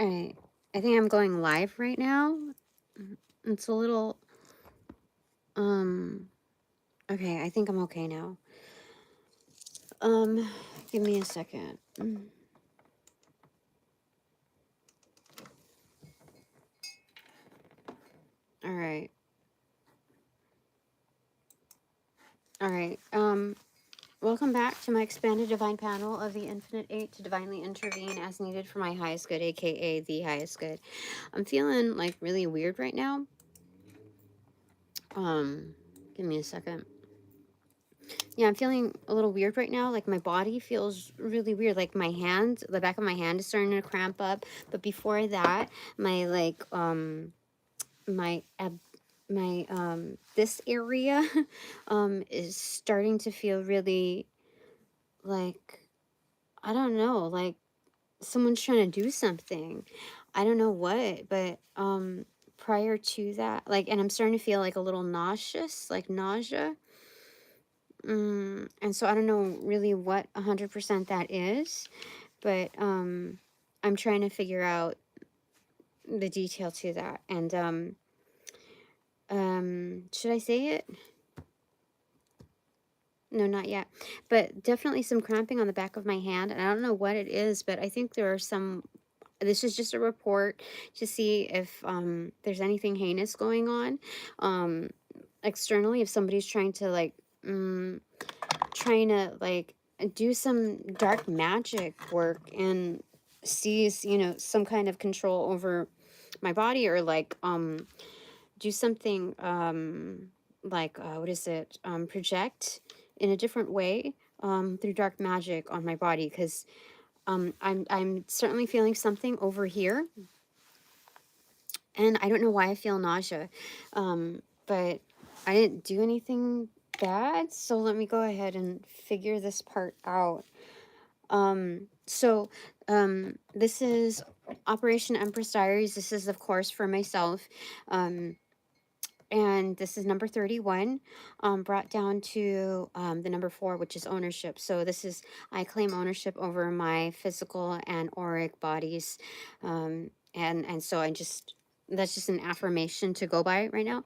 Alright, I think I'm going live right now. It's a little, okay, I think I'm okay now. Give me a second. Alright. Alright, welcome back to my expanded divine panel of the Infinite Eight to divinely intervene as needed for my highest good, aka the highest good. I'm feeling like really weird right now. Give me a second. Yeah, I'm feeling a little weird right now. Like my body feels really weird. Like my hand, the back of my hand is starting to cramp up. But before that, my like this area is starting to feel really like, I don't know, like someone's trying to do something. I don't know what, but prior to that, like, and I'm starting to feel like a little nauseous, like nausea. And so I don't know really what 100% that is, but I'm trying to figure out the detail to that. And should I say it? No, not yet. But definitely some cramping on the back of my hand, and I don't know what it is, but I think there are some. This is just a report to see if there's anything heinous going on externally, if somebody's trying to like do some dark magic work and sees, you know, some kind of control over my body, or like do something like what is it, project in a different way through dark magic on my body, because I'm certainly feeling something over here, and I don't know why I feel nausea, but I didn't do anything bad, so let me go ahead and figure this part out. This is Operation Empress Diaries. This is, of course, for myself. And this is number 31, brought down to the number 4, which is ownership. So this is, I claim ownership over my physical and auric bodies. And so that's just an affirmation to go by right now.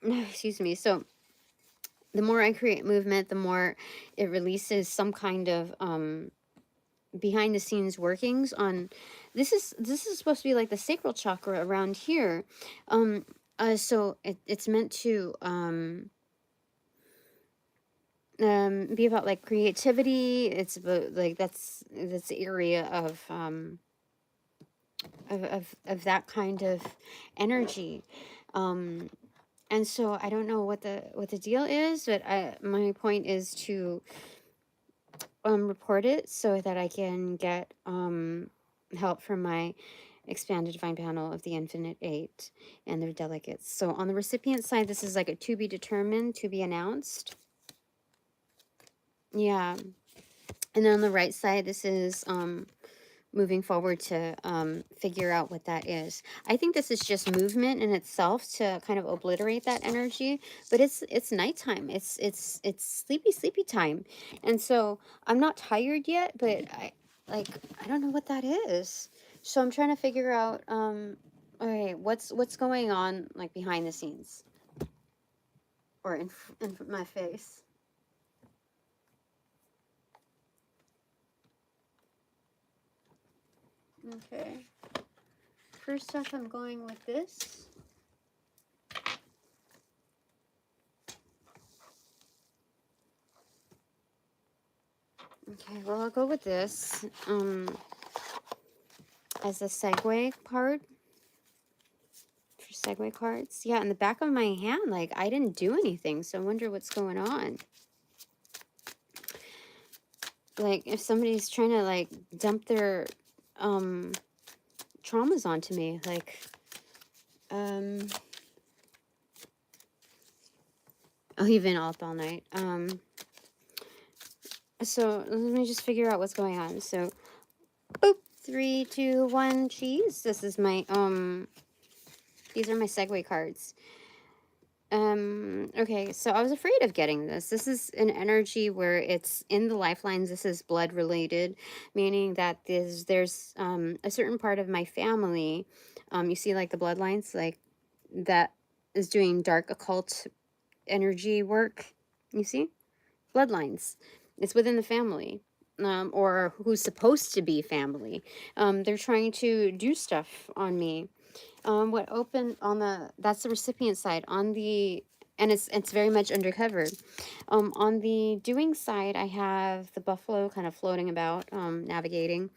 Excuse me. So the more I create movement, the more it releases some kind of behind the scenes workings on this is supposed to be like the sacral chakra around here. So it's meant to be about like creativity. It's about like that's the area of that kind of energy. And so I don't know what the deal is, but my point is to report it so that I can get help from my expanded divine panel of the Infinite Eight and their delegates. So on the recipient side, this is like a to be determined, to be announced. Yeah. And then on the right side, this is moving forward to figure out what that is. I think this is just movement in itself to kind of obliterate that energy, but it's nighttime. It's sleepy time. And so I'm not tired yet, but I don't know what that is. So I'm trying to figure out okay, what's going on like behind the scenes or in my face. Okay. First off, I'm going with this. Okay, well, I'll go with this as a segue card for Segue Cards. Yeah, in the back of my hand, like, I didn't do anything, so I wonder what's going on. Like, if somebody's trying to, like, dump their traumas onto me, like, I'll leave it up all night. So let me just figure out what's going on. So, boop, 3, 2, 1, cheese. This is my, these are my Segue cards. Okay, so I was afraid of getting this. This is an energy where it's in the lifelines. This is blood related, meaning that there's a certain part of my family. You see like the bloodlines, like that is doing dark occult energy work. You see? Bloodlines. It's within the family. Or who's supposed to be family. They're trying to do stuff on me. What opened on the, that's the recipient side. On the, and it's very much undercover. On the doing side, I have the buffalo kind of floating about, navigating,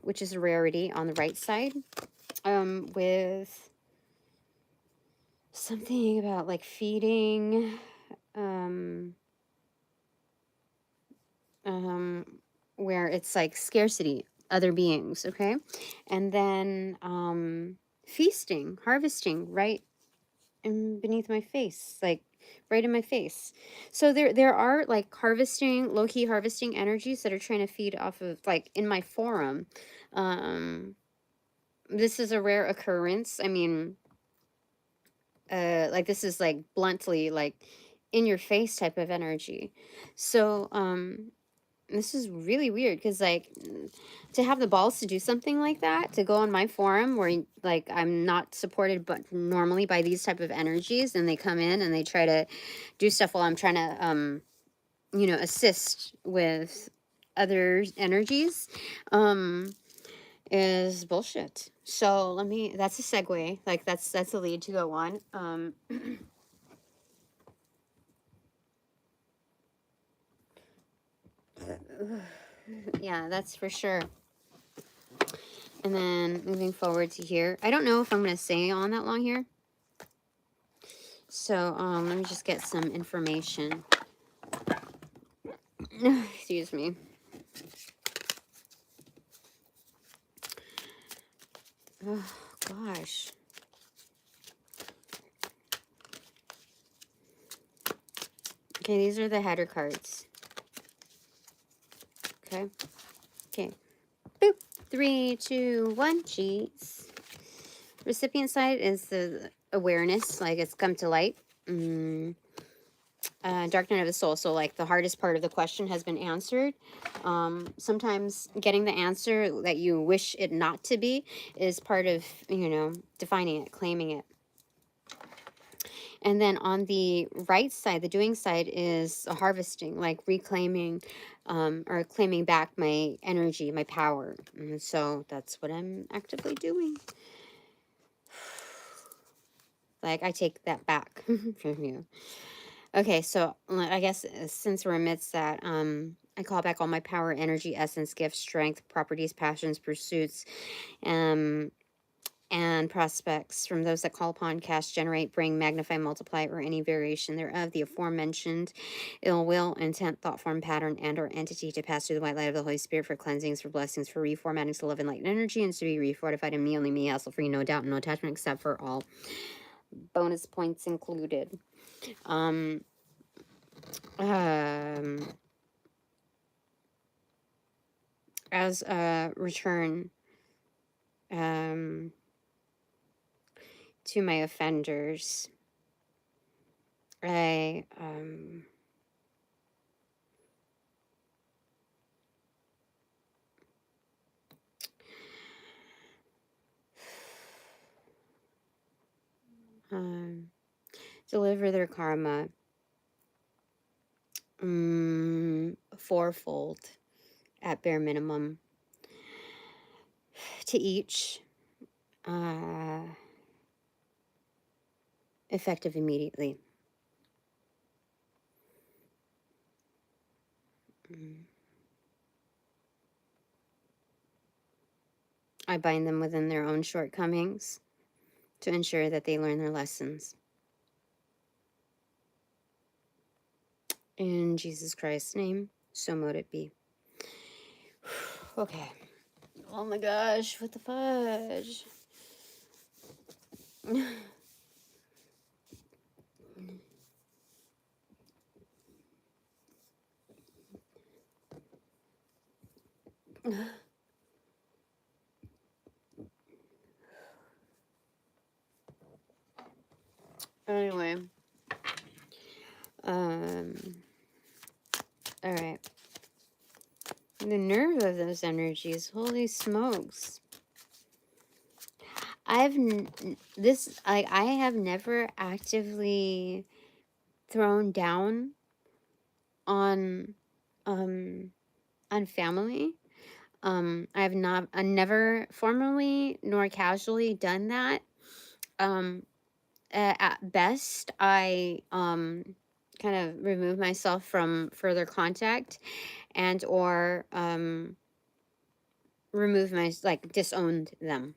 which is a rarity on the right side, with something about like feeding, where it's like scarcity, other beings, okay? And then feasting, harvesting, right in beneath my face, like right in my face. So there are like harvesting, low-key harvesting energies that are trying to feed off of, like, in my forum. This is a rare occurrence. I mean, like, this is like bluntly like in your face type of energy. So this is really weird because, like, to have the balls to do something like that, to go on my forum where, like, I'm not supported but normally by these type of energies, and they come in and they try to do stuff while I'm trying to, you know, assist with other energies, is bullshit. So let me, that's a segue. Like, that's a lead to go on. Yeah, that's for sure. And then moving forward to here, I don't know if I'm going to stay on that long here. So let me just get some information. Excuse me. Oh, gosh. Okay, these are the header cards. Okay. Okay. Boop. 3, 2, 1. Jeez. Recipient side is the awareness, like it's come to light. Dark night of the soul. So, like, the hardest part of the question has been answered. Sometimes getting the answer that you wish it not to be is part of, you know, defining it, claiming it. And then on the right side, the doing side, is a harvesting, like reclaiming, or claiming back my energy, my power. And so that's what I'm actively doing. Like, I take that back from you. Okay, so I guess since we're amidst that, I call back all my power, energy, essence, gifts, strength, properties, passions, pursuits, and prospects from those that call upon, cast, generate, bring, magnify, multiply, or any variation thereof, the aforementioned ill will, intent, thought form, pattern, and or entity, to pass through the white light of the Holy Spirit for cleansings, for blessings, for reformatting to love and light and energy, and to be refortified in me, only me, hassle-free, no doubt, no attachment, except for all bonus points included. As a return to my offenders, I deliver their karma fourfold at bare minimum to each, effective immediately. I bind them within their own shortcomings to ensure that they learn their lessons. In Jesus Christ's name, so mote it be. Okay. Oh my gosh, what the fudge? Anyway, The nerve of those energies. Holy smokes. I have never actively thrown down on family. I never formally nor casually done that. At best, I kind of remove myself from further contact, and or disowned them.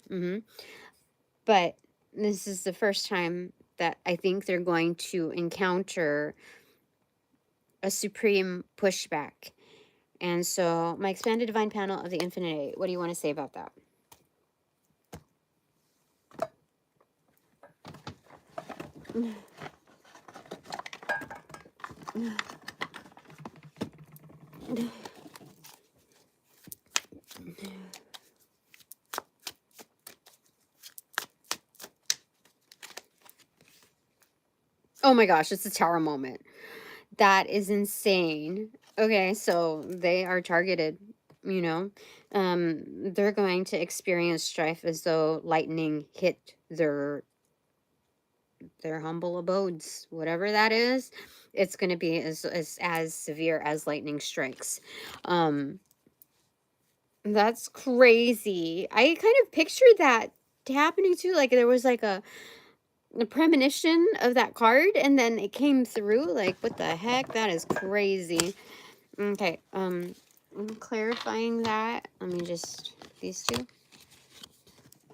But this is the first time that I think they're going to encounter a supreme pushback. And so, my expanded divine panel of the Infinite Eight, what do you want to say about that? Oh my gosh, it's a Tower moment. That is insane. Okay, so they are targeted, you know. They're going to experience strife as though lightning hit their humble abodes, whatever that is. It's going to be as severe as lightning strikes. That's crazy. I kind of pictured that happening too. Like there was like a premonition of that card, and then it came through. Like, what the heck? That is crazy. Okay, I'm clarifying that. Let me just, these two?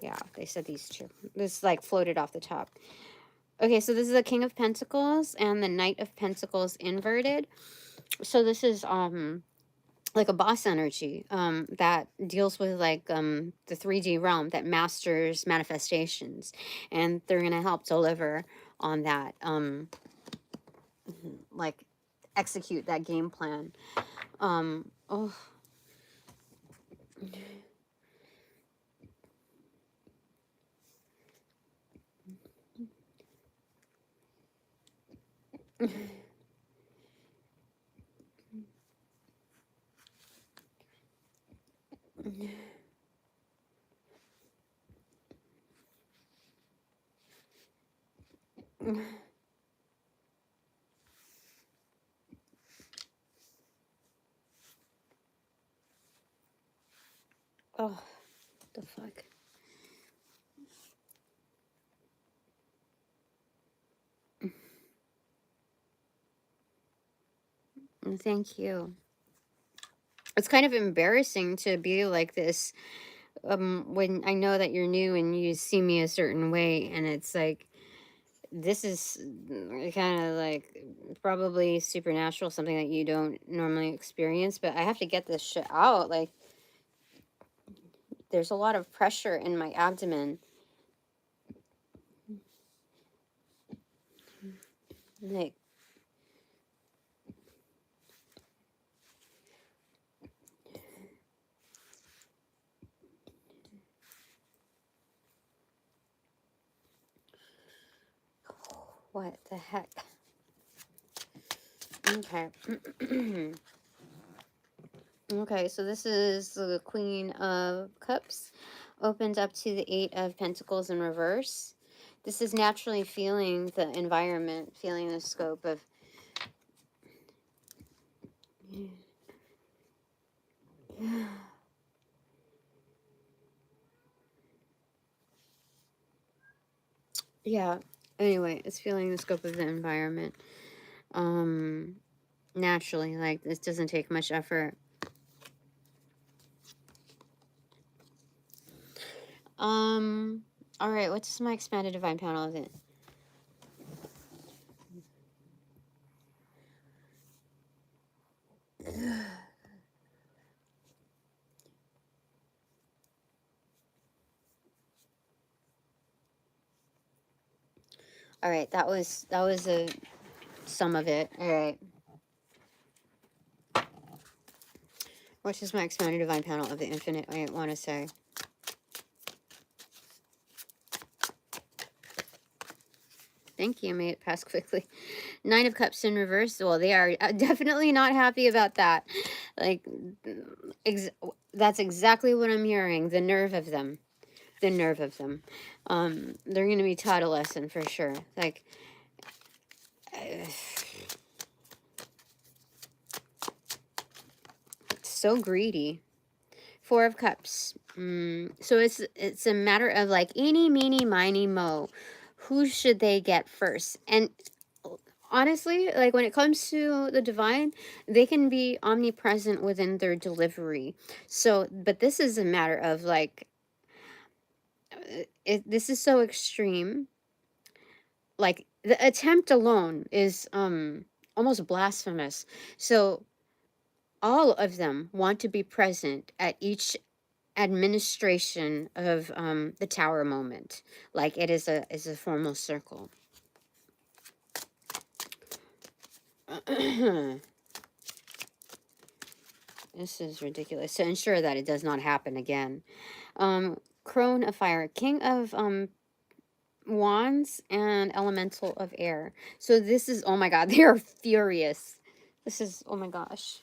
Yeah, they said these two. This like floated off the top. Okay, so this is the King of Pentacles and the Knight of Pentacles inverted. So this is like a boss energy that deals with like the 3D realm that masters manifestations, and they're gonna help deliver on that, like execute that game plan. Oh. Oh, what the fuck. Thank you. It's kind of embarrassing to be like this when I know that you're new and you see me a certain way, and it's like, this is kind of like probably supernatural, something that you don't normally experience, but I have to get this shit out. Like, there's a lot of pressure in my abdomen. Like, what the heck? Okay. Okay, so this is the Queen of Cups, opened up to the Eight of Pentacles in reverse. This is naturally feeling the environment, feeling the scope of... Yeah, anyway, it's feeling the scope of the environment. Naturally, like, this doesn't take much effort. All right, what's my expanded divine panel of it? All right, that was a some of it. All right. Which is my expanded divine panel of the infinite, I want to say. Thank you. May it pass quickly. Nine of Cups in reverse. Well, they are definitely not happy about that. Like, that's exactly what I'm hearing. The nerve of them. The nerve of them. They're going to be taught a lesson for sure. Like, so greedy. Four of Cups. So it's a matter of like, eeny, meeny, miny, mo. Who should they get first? And honestly, like when it comes to the divine, they can be omnipresent within their delivery. So, but this is a matter of like, this is so extreme. Like the attempt alone is almost blasphemous. So all of them want to be present at each administration of the tower moment, like it is a formal circle. This is ridiculous. To ensure that it does not happen again. Crone of fire, king of wands, and elemental of air. So this is, oh my god, they are furious. This is, oh my gosh.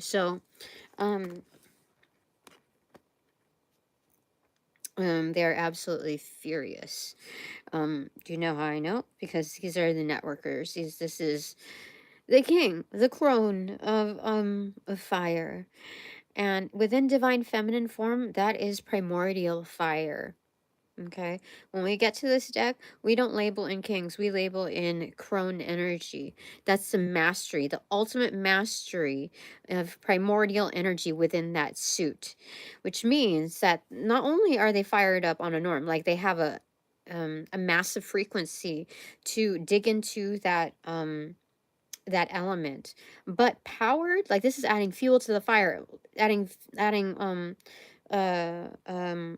So they're absolutely furious. Do you know how I know? Because these are the networkers. This is the king, the crone of fire. And within divine feminine form, that is primordial fire. Okay, when we get to this deck, we don't label in kings, we label in crone energy. That's the mastery, the ultimate mastery of primordial energy within that suit, which means that not only are they fired up on a norm, like they have a massive frequency to dig into that that element, but powered, like this is adding fuel to the fire, adding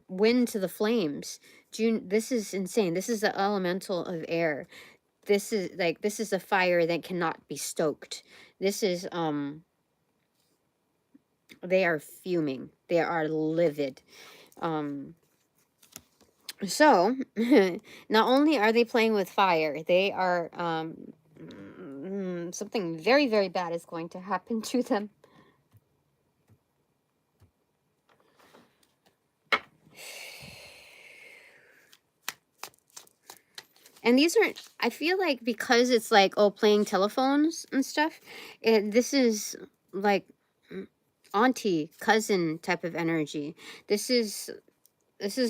wind to the flames. June, this is insane. This is the elemental of air. This is like, this is a fire that cannot be stoked. This is they are fuming, they are livid. So not only are they playing with fire, they are something very, very bad is going to happen to them. And these are, I feel like, because it's like, oh, playing telephones and stuff, this is like auntie, cousin type of energy. This is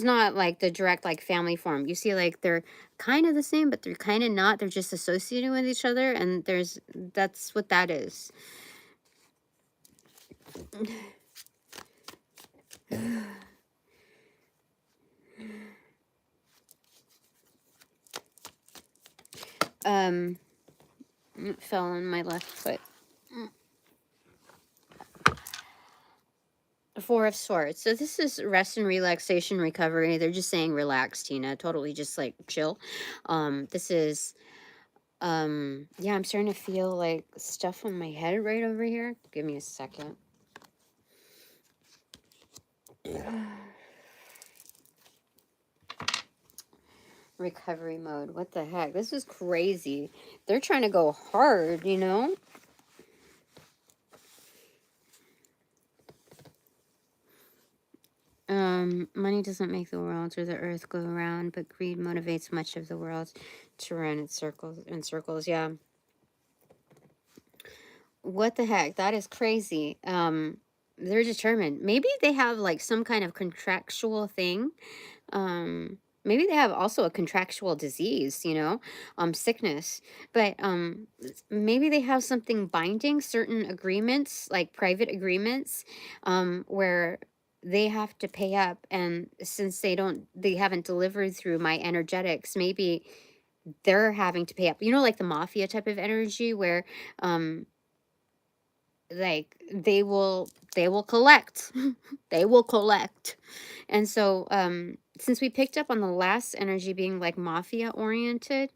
not like the direct like family form. You see, like they're kind of the same, but they're kind of not. They're just associated with each other, and that's what that is. It fell on my left foot. Four of Swords. So this is rest and relaxation recovery. They're just saying relax, Tina. Totally just like chill. This is yeah, I'm starting to feel like stuff on my head right over here. Give me a second. Recovery mode. What the heck? This is crazy. They're trying to go hard, you know? Money doesn't make the world or the earth go around, but greed motivates much of the world to run in circles. Yeah. What the heck? That is crazy. They're determined. Maybe they have like some kind of contractual thing. Maybe they have also a contractual disease, you know, sickness. But maybe they have something binding, certain agreements, like private agreements, where they have to pay up, and since they haven't delivered through my energetics, maybe they're having to pay up. You know, like the mafia type of energy where like they will collect. They will collect. And so since we picked up on the last energy being like mafia oriented,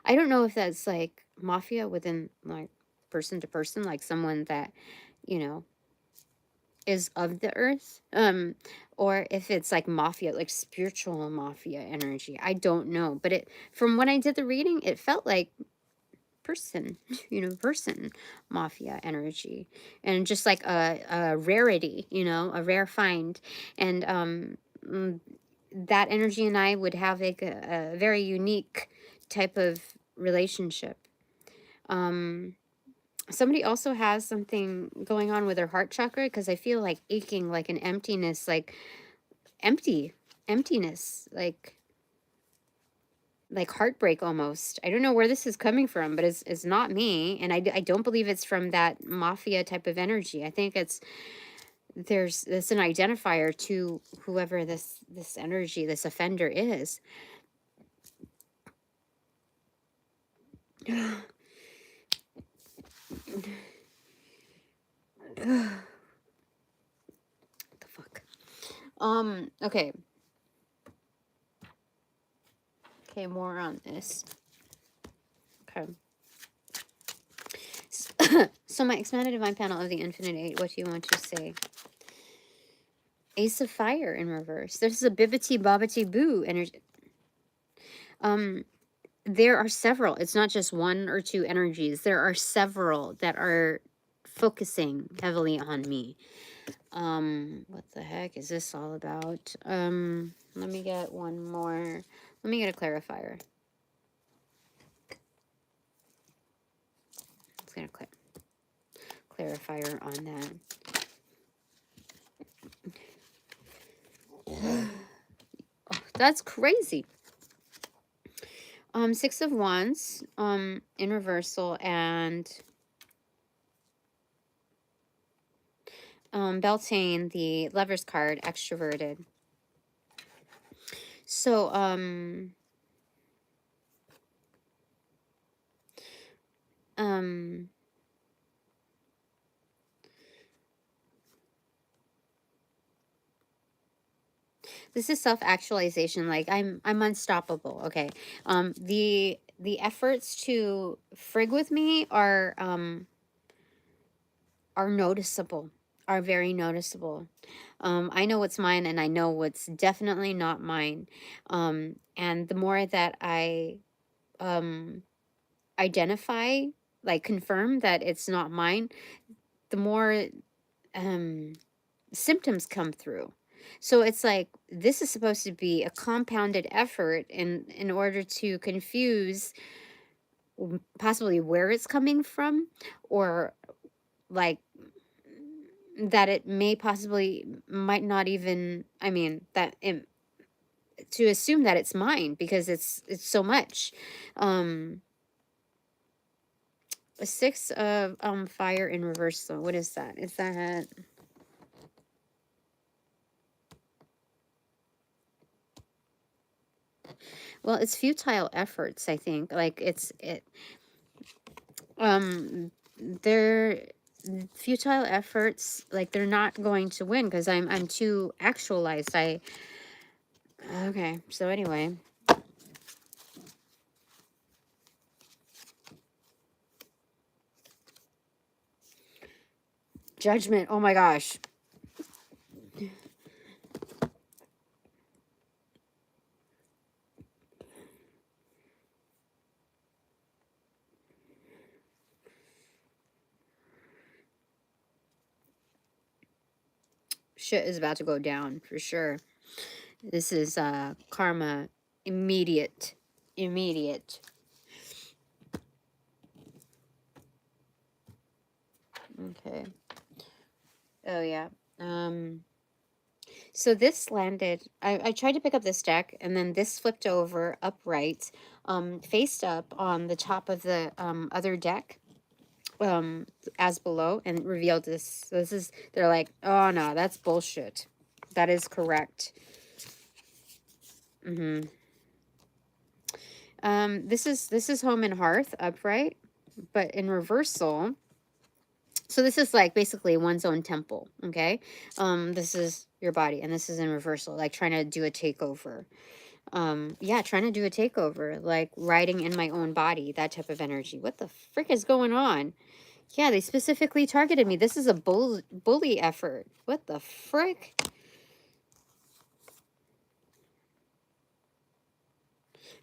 I don't know if that's like mafia within like person to person, like someone that, you know, is of the earth, or if it's like mafia, like spiritual mafia energy. I don't know, but it, from when I did the reading, it felt like person, person mafia energy, and just like a rarity, a rare find. And mm, that energy and I would have like a very unique type of relationship. Somebody also has something going on with their heart chakra, because I feel like aching, like an emptiness, like emptiness, like heartbreak almost. I don't know where this is coming from, but it's not me, and I don't believe it's from that mafia type of energy. I think it's an identifier to whoever this energy, this offender is. What the fuck? Okay. Okay, more on this. Okay. So my expanded divine panel of the infinite eight, what do you want to say? Ace of fire in reverse. This is a bibbity bobbity boo energy. There are several. It's not just one or two energies. There are several that are focusing heavily on me. What the heck is this all about? Let me get one more. Let me get a clarifier. Let's get a clarifier on that. Oh, that's crazy. Six of Wands, in reversal, and Beltane, the Lover's card, extroverted. So, this is self-actualization. Like I'm unstoppable. Okay. The efforts to frig with me are noticeable, are very noticeable. I know what's mine, and I know what's definitely not mine. And the more that I identify, like confirm that it's not mine, the more symptoms come through. So it's like this is supposed to be a compounded effort in order to confuse possibly where it's coming from, or like that it may possibly might not even, I mean, that it, to assume that it's mine, because it's so much. A six of fire in reversal. What is that? Is that, well, it's futile efforts, I think. Like they're futile efforts, like they're not going to win because I'm too actualized. Okay, so anyway. Judgment. Oh my gosh. Shit is about to go down for sure. This is karma. Immediate. Okay. Oh yeah. So this landed, I tried to pick up this deck, and then this flipped over upright, faced up on the top of the other deck, as below, and revealed this. So this is, they're like, oh no, that's bullshit. That is correct. This is home and hearth upright, but in reversal. So this is like basically one's own temple, okay? This is your body, and this is in reversal, like trying to do a takeover. Yeah, trying to do a takeover, like riding in my own body, that type of energy. What the frick is going on? Yeah, they specifically targeted me. This is a bully effort. What the frick?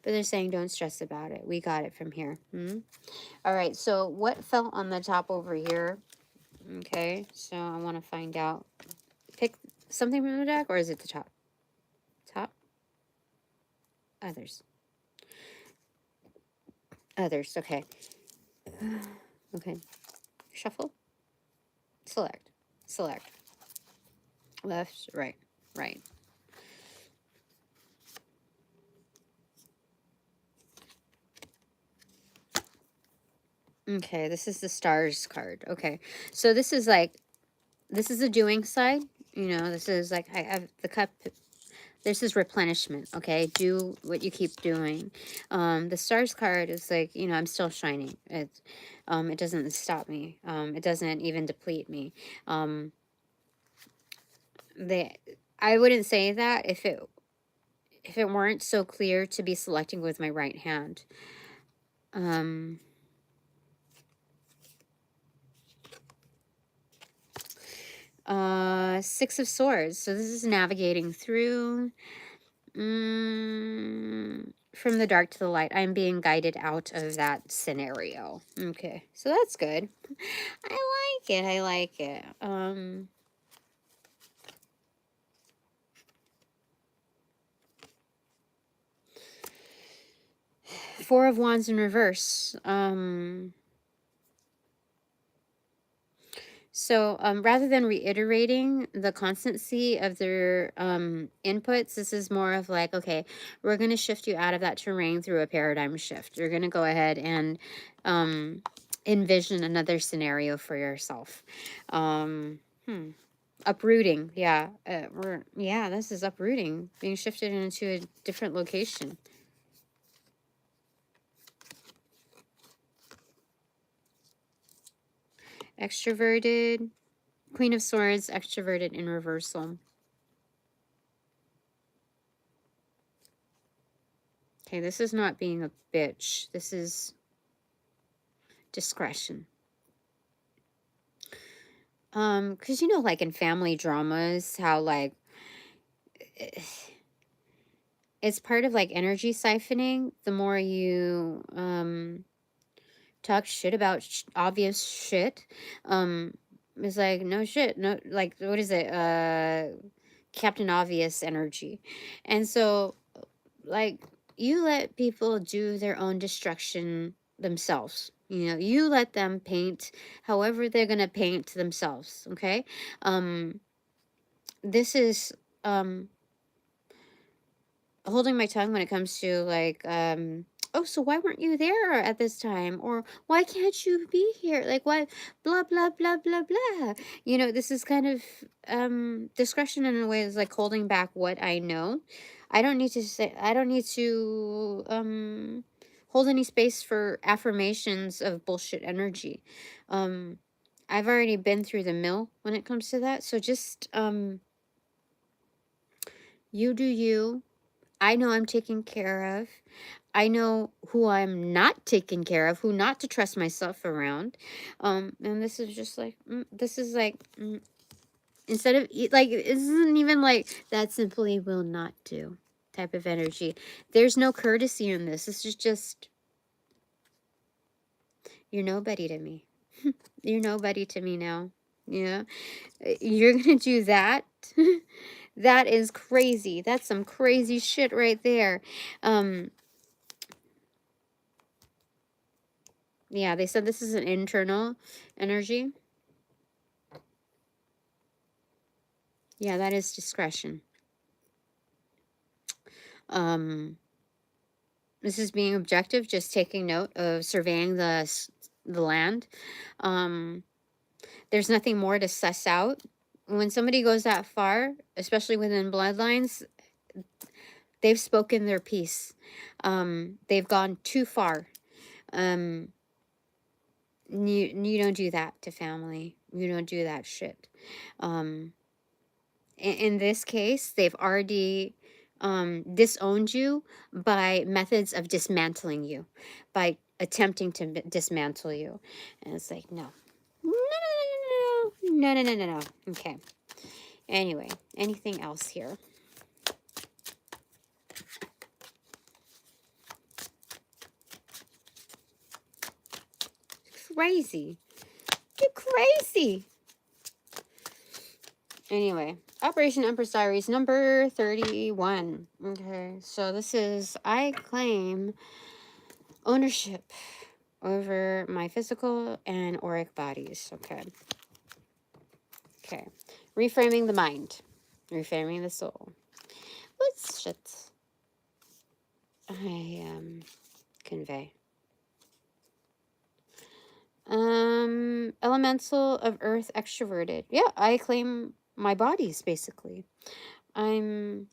But they're saying don't stress about it. We got it from here. All right, so what fell on the top over here? Okay, so I want to find out. Pick something from the deck, or is it the top? Top? Others. Others, okay. Okay. Shuffle. Select. Select. Left, right, right. Okay, this is the stars card. Okay, so this is like, this is the doing side. You know, this is like, I have the cup. This is replenishment. Okay, do what you keep doing. The stars card is like, you know, I'm still shining. It doesn't stop me. It doesn't even deplete me. I wouldn't say that if it weren't so clear to be selecting with my right hand. Six of Swords. So this is navigating through from the dark to the light. I'm being guided out of that scenario. Okay, so that's good. I like it. I like it. Four of Wands in reverse. So rather than reiterating the constancy of their inputs, this is more of like, okay, we're going to shift you out of that terrain through a paradigm shift. You're going to go ahead and envision another scenario for yourself. Uprooting, yeah. This is uprooting, being shifted into a different location. Extroverted. Queen of Swords, extroverted in reversal. Okay, this is not being a bitch. This is discretion. Because you know, like in family dramas, how like it's part of like energy siphoning. The more you talk shit about obvious shit, it's like no shit, no, like what is it? Captain Obvious energy. And so like you let people do their own destruction themselves. You know, you let them paint however they're going to paint themselves, okay? This is holding my tongue when it comes to like oh, so why weren't you there at this time, or why can't you be here, like why, blah blah blah blah blah. You know, this is kind of discretion in a way. Is like holding back what I know. I don't need to hold any space for affirmations of bullshit energy. I've already been through the mill when it comes to that, so just you do you. I know I'm taken care of. I know who I'm not taking care of, who not to trust myself around. And this is just like, this is like, instead of, like, it isn't even like, that simply will not do type of energy. There's no courtesy in this. This is just, you're nobody to me. You're nobody to me now. Yeah. You're going to do that. That is crazy. That's some crazy shit right there. Yeah, they said this is an internal energy. Yeah, that is discretion. This is being objective, just taking note of surveying the land. There's nothing more to suss out. When somebody goes that far, especially within bloodlines, they've spoken their piece. They've gone too far. You don't do that to family. You don't do that shit. In this case, they've already disowned you by methods of dismantling you, by attempting to dismantle you. And it's like, no, No, no, no, no, no, no, no, no, no. Okay. Anyway, anything else here? Crazy. You're crazy. Anyway, Operation Empress Diaries number 31. Okay, so this is, I claim ownership over my physical and auric bodies. Okay. Okay. Reframing the mind. Reframing the soul. What shit I convey? Elemental of earth extroverted. Yeah, I claim my bodies basically. I'm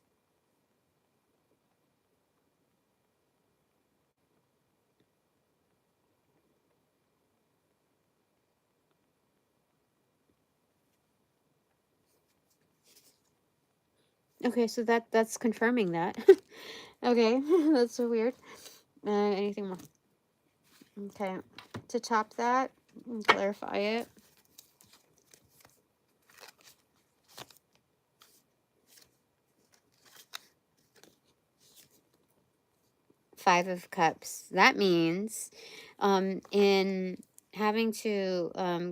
okay, so that's confirming that. Okay, that's so weird. Anything more? Okay, to top that and clarify it. Five of Cups. That means in having to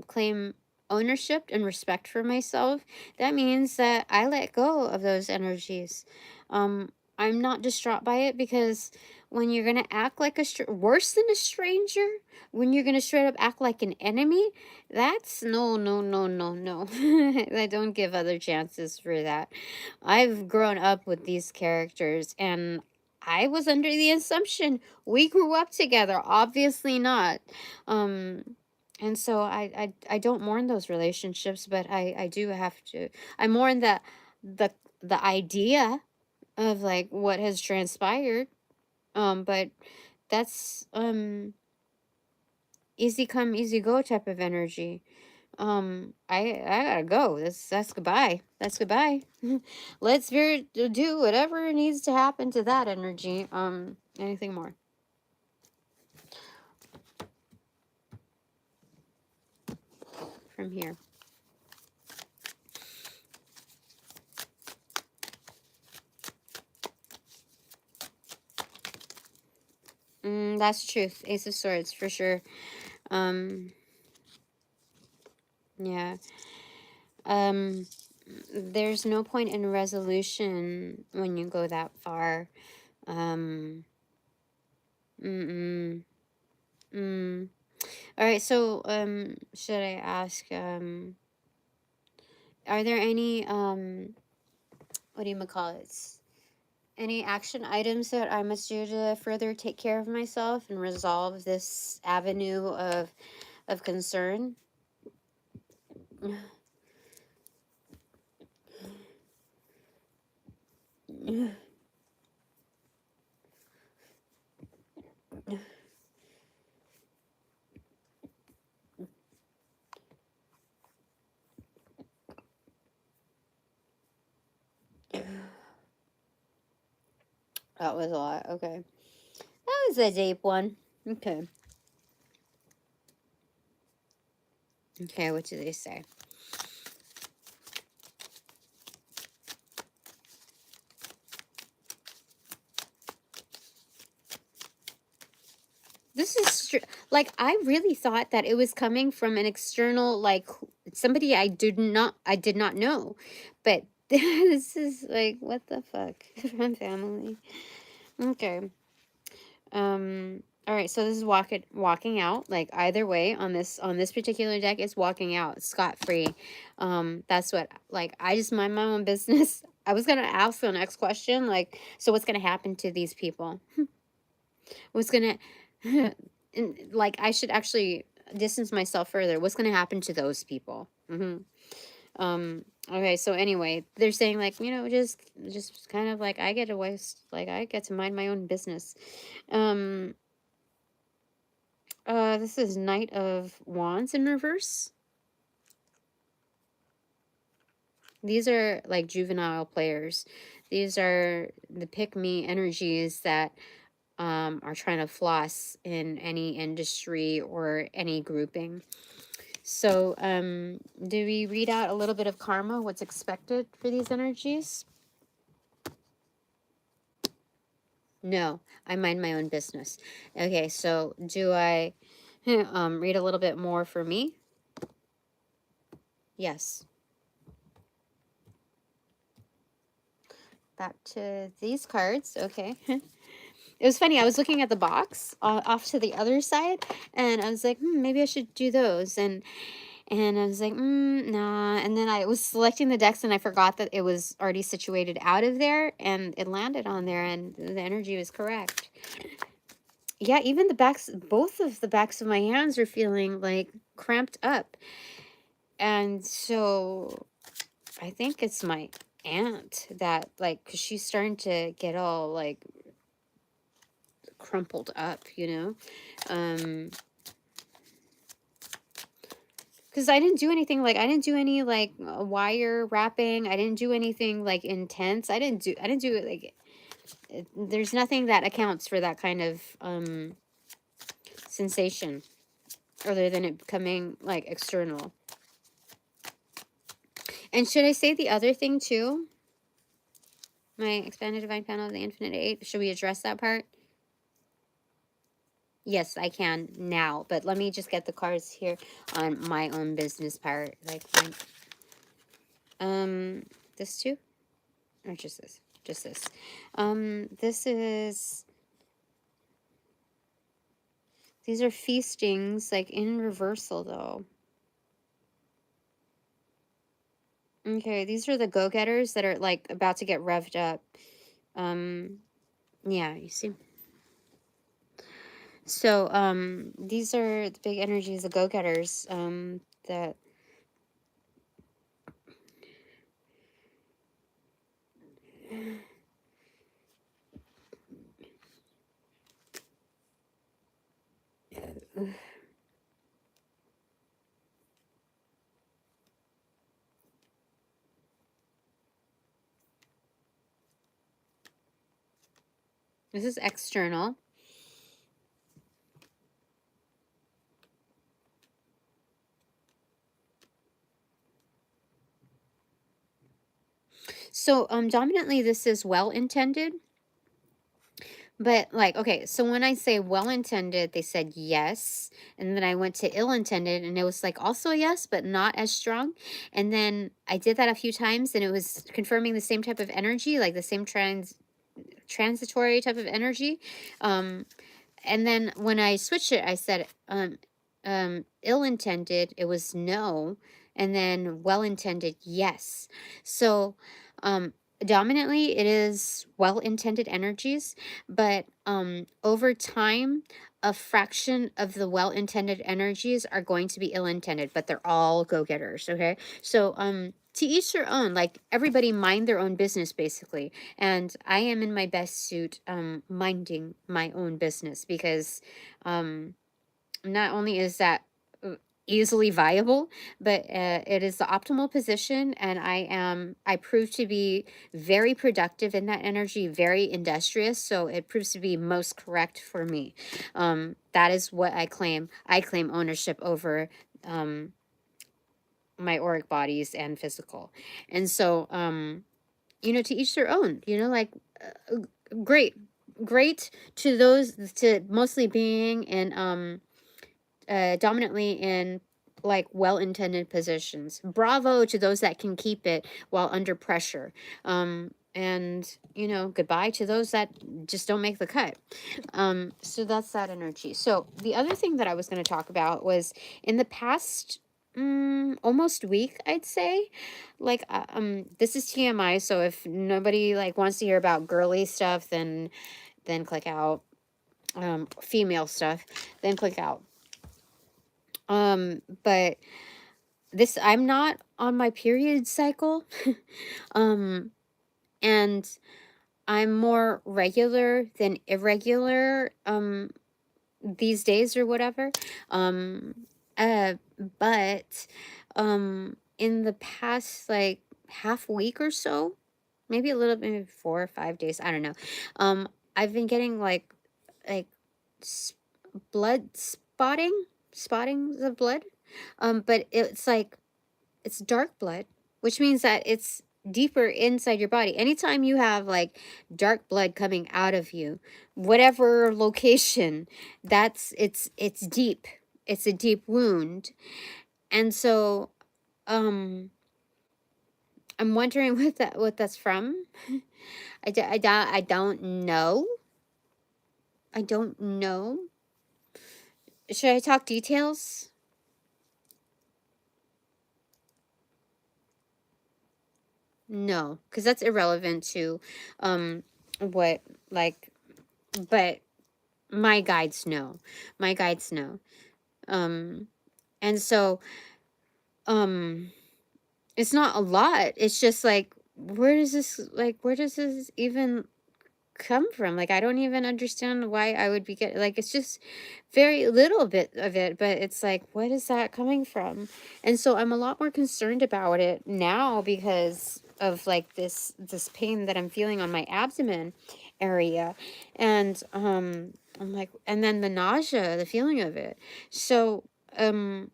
claim ownership and respect for myself, that means that I let go of those energies. I'm not distraught by it, because when you're going to act like worse than a stranger, when you're going to straight up act like an enemy, that's no, no, no, no, no. I don't give other chances for that. I've grown up with these characters, and I was under the assumption we grew up together. Obviously not. Um, and so I don't mourn those relationships, but I do have to. I mourn the the idea of like what has transpired. But that's easy come, easy go type of energy. I gotta go. That's goodbye. That's goodbye. Let's spirit do whatever needs to happen to that energy. Anything more from here? That's the truth. Ace of Swords for sure. Um, yeah. There's no point in resolution when you go that far. Um, mm-mm. All right, so should I ask are there any what do you call it? Any action items that I must do to further take care of myself and resolve this avenue of concern? That was a lot. Okay. That was a deep one. Okay. Okay, what do they say? This is like, I really thought that it was coming from an external, like somebody I did not know, but this is like, what the fuck? From family. Okay. All right, so this is walking out. Like, either way on this particular deck, it's walking out scot free. That's what, like, I just mind my own business. I was gonna ask the next question, like, so what's gonna happen to these people? What's gonna and like, I should actually distance myself further. What's gonna happen to those people? Okay, so anyway, they're saying, like, just kind of like, I get to waste, like, I get to mind my own business. This is Knight of Wands in reverse. These are like juvenile players. These are the pick-me energies that are trying to floss in any industry or any grouping. So, do we read out a little bit of karma, what's expected for these energies? No, I mind my own business. Okay, so do I read a little bit more for me? Yes. Back to these cards. Okay. It was funny. I was looking at the box off to the other side, and I was like, maybe I should do those. And I was like, nah. And then I was selecting the decks, and I forgot that it was already situated out of there, and it landed on there, and the energy was correct. Yeah, even the backs, both of the backs of my hands are feeling like cramped up. And so I think it's my aunt that, like, because she's starting to get all like crumpled up, you know? Because I didn't do anything, like, I didn't do any like wire wrapping. I didn't do anything like intense. I didn't do it like, there's nothing that accounts for that kind of sensation other than it becoming like external. And should I say the other thing too? My expanded divine panel of the infinite eight. Should we address that part? Yes, I can now, but let me just get the cards here on my own business part. Like, this too, or just this? Just this. This is. These are feastings, like in reversal though. Okay, these are the go-getters that are like about to get revved up. Yeah, you see. So, these are the big energies, the go-getters, that this is external. So, dominantly, this is well-intended. But, like, okay, so when I say well-intended, they said yes. And then I went to ill-intended, and it was, like, also a yes, but not as strong. And then I did that a few times, and it was confirming the same type of energy, like the same transitory type of energy. And then when I switched it, I said, ill-intended, it was no, and then well-intended, yes. So, dominantly, it is well-intended energies, but over time, a fraction of the well-intended energies are going to be ill-intended, but they're all go-getters. Okay, so to each their own. Like, everybody mind their own business, basically. And I am in my best suit, minding my own business, because not only is that easily viable, but it is the optimal position, and I prove to be very productive in that energy, very industrious, so it proves to be most correct for me. That is what I claim. I claim ownership over my auric bodies and physical. And so, you know, to each their own, you know, like, great to those, to mostly being in dominantly in like well-intended positions. Bravo to those that can keep it while under pressure. And, you know, goodbye to those that just don't make the cut. So that's that energy. So the other thing that I was going to talk about was, in the past almost week, I'd say, like, this is TMI, so if nobody like wants to hear about girly stuff, then click out. Female stuff, then click out. But this, I'm not on my period cycle. And I'm more regular than irregular these days, or whatever. Uh but in the past, like, half week or so, maybe a little bit, maybe 4 or 5 days, I don't know. I've been getting like blood spottings of blood. But it's like, it's dark blood, which means that it's deeper inside your body. Anytime you have like dark blood coming out of you, whatever location, it's deep. It's a deep wound. And so I'm wondering what that's from. I don't know. I don't know. Should I talk details? No, because that's irrelevant to what, like, but my guides know. My guides know. And so it's not a lot. It's just like, where does this even come from? Like, I don't even understand why I would be getting, like, it's just very little bit of it, but it's like, what is that coming from? And so I'm a lot more concerned about it now because of like this pain that I'm feeling on my abdomen area. And I'm like, and then the nausea, the feeling of it. So I'm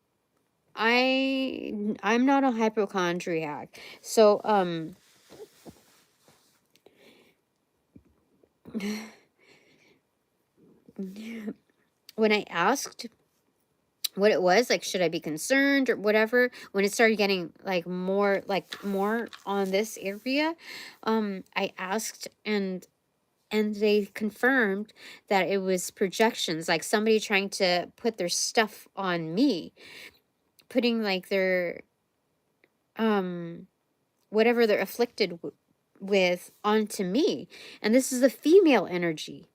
not a hypochondriac. So when I asked what it was, like, should I be concerned or whatever, when it started getting more on this area, I asked, and they confirmed that it was projections, like somebody trying to put their stuff on me, putting like their whatever they're afflicted with onto me. And this is a female energy.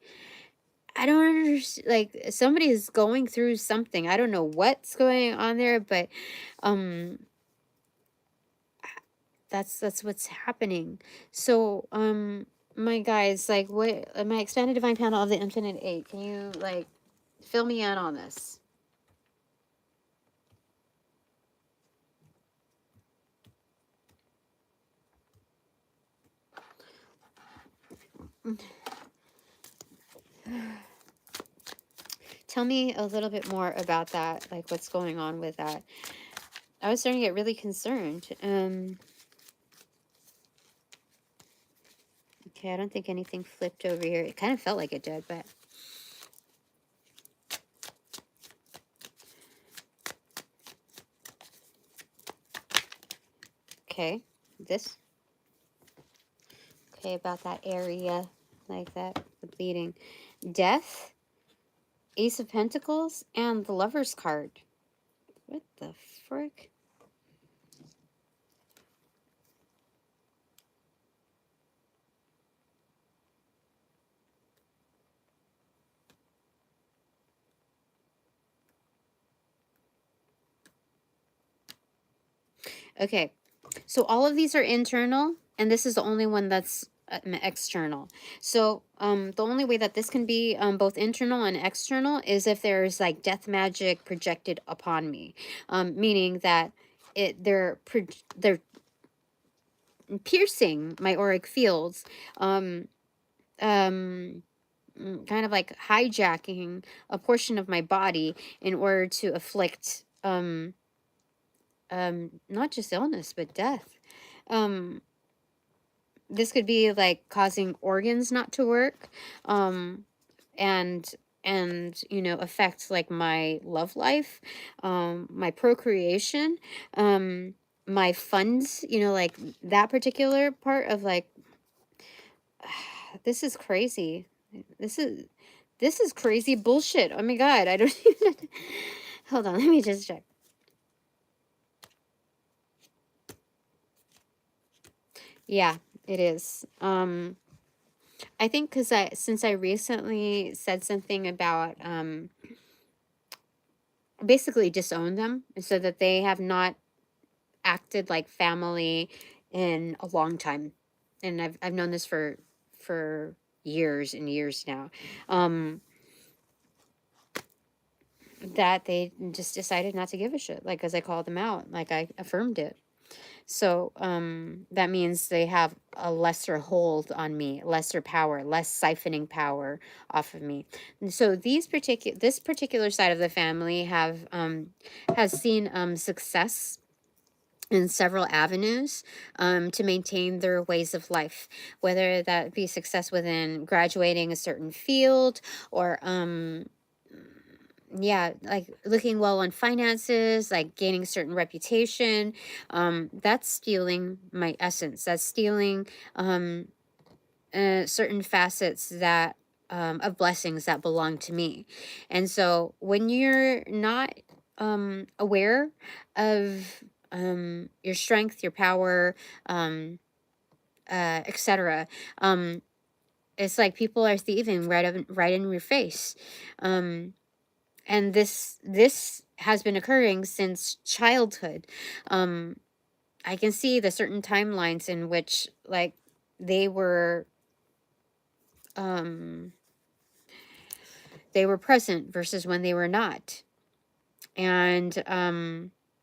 I don't understand. Like, somebody is going through something. I don't know what's going on there, but that's what's happening. So my guys, like, what my expanded divine panel of the infinite eight, can you like fill me in on this? Tell me a little bit more about that, like what's going on with that. I was starting to get really concerned. Okay, I don't think anything flipped over here. It kind of felt like it did, but okay, this. Okay, about that area, like that, the bleeding. Death, Ace of Pentacles, and the Lover's card. What the frick? Okay, so all of these are internal, and this is the only one that's external. So the only way that this can be both internal and external is if there's like death magic projected upon me, meaning that they're piercing my auric fields, kind of like hijacking a portion of my body in order to afflict not just illness but death. This could be like causing organs not to work, and you know, affect like my love life, my procreation, my funds, you know, like that particular part of like this is crazy. This is crazy bullshit. Oh my god, I don't even hold on, let me just check. Yeah, it is. I think because since I recently said something about basically disown them so that they have not acted like family in a long time, and I've known this for years and years now, that they just decided not to give a shit, like, because I called them out, like I affirmed it. So that means they have a lesser hold on me, lesser power, less siphoning power off of me. And so this particular side of the family has seen success in several avenues to maintain their ways of life, whether that be success within graduating a certain field or yeah, like looking well on finances, like gaining a certain reputation. That's stealing my essence. That's stealing certain facets that of blessings that belong to me. And so when you're not aware of your strength, your power, etc., it's like people are thieving right in your face. And this has been occurring since childhood. I can see the certain timelines in which like they were um they were present versus when they were not. And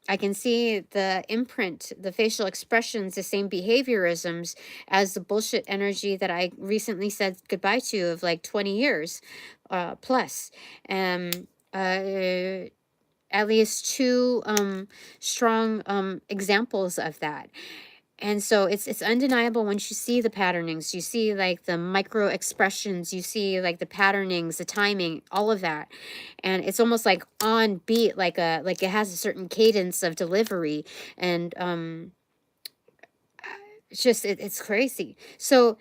I can see the imprint, the facial expressions, the same behaviorisms as the bullshit energy that I recently said goodbye to of like 20 years plus. Uh, at least two strong examples of that. And so it's undeniable once you see the patternings, you see like the micro expressions, you see like the patternings, the timing, all of that. And it's almost like on beat, like it has a certain cadence of delivery. And it's just it's crazy. So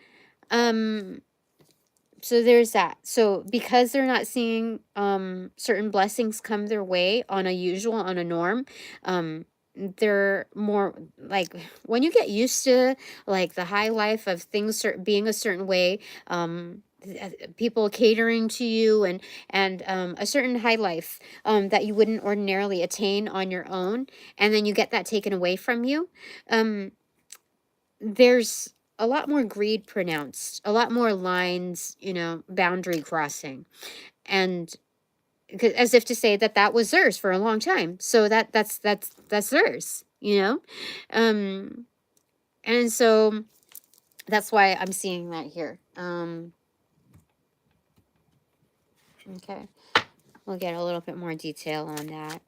there's that. So because they're not seeing certain blessings come their way on a norm, they're more like when you get used to like the high life of things being a certain way, people catering to you and a certain high life that you wouldn't ordinarily attain on your own, and then you get that taken away from you. There's a lot more greed pronounced, a lot more lines, boundary crossing, and as if to say that that was theirs for a long time. So that's theirs, and so that's why I'm seeing that here. Okay, we'll get a little bit more detail on that.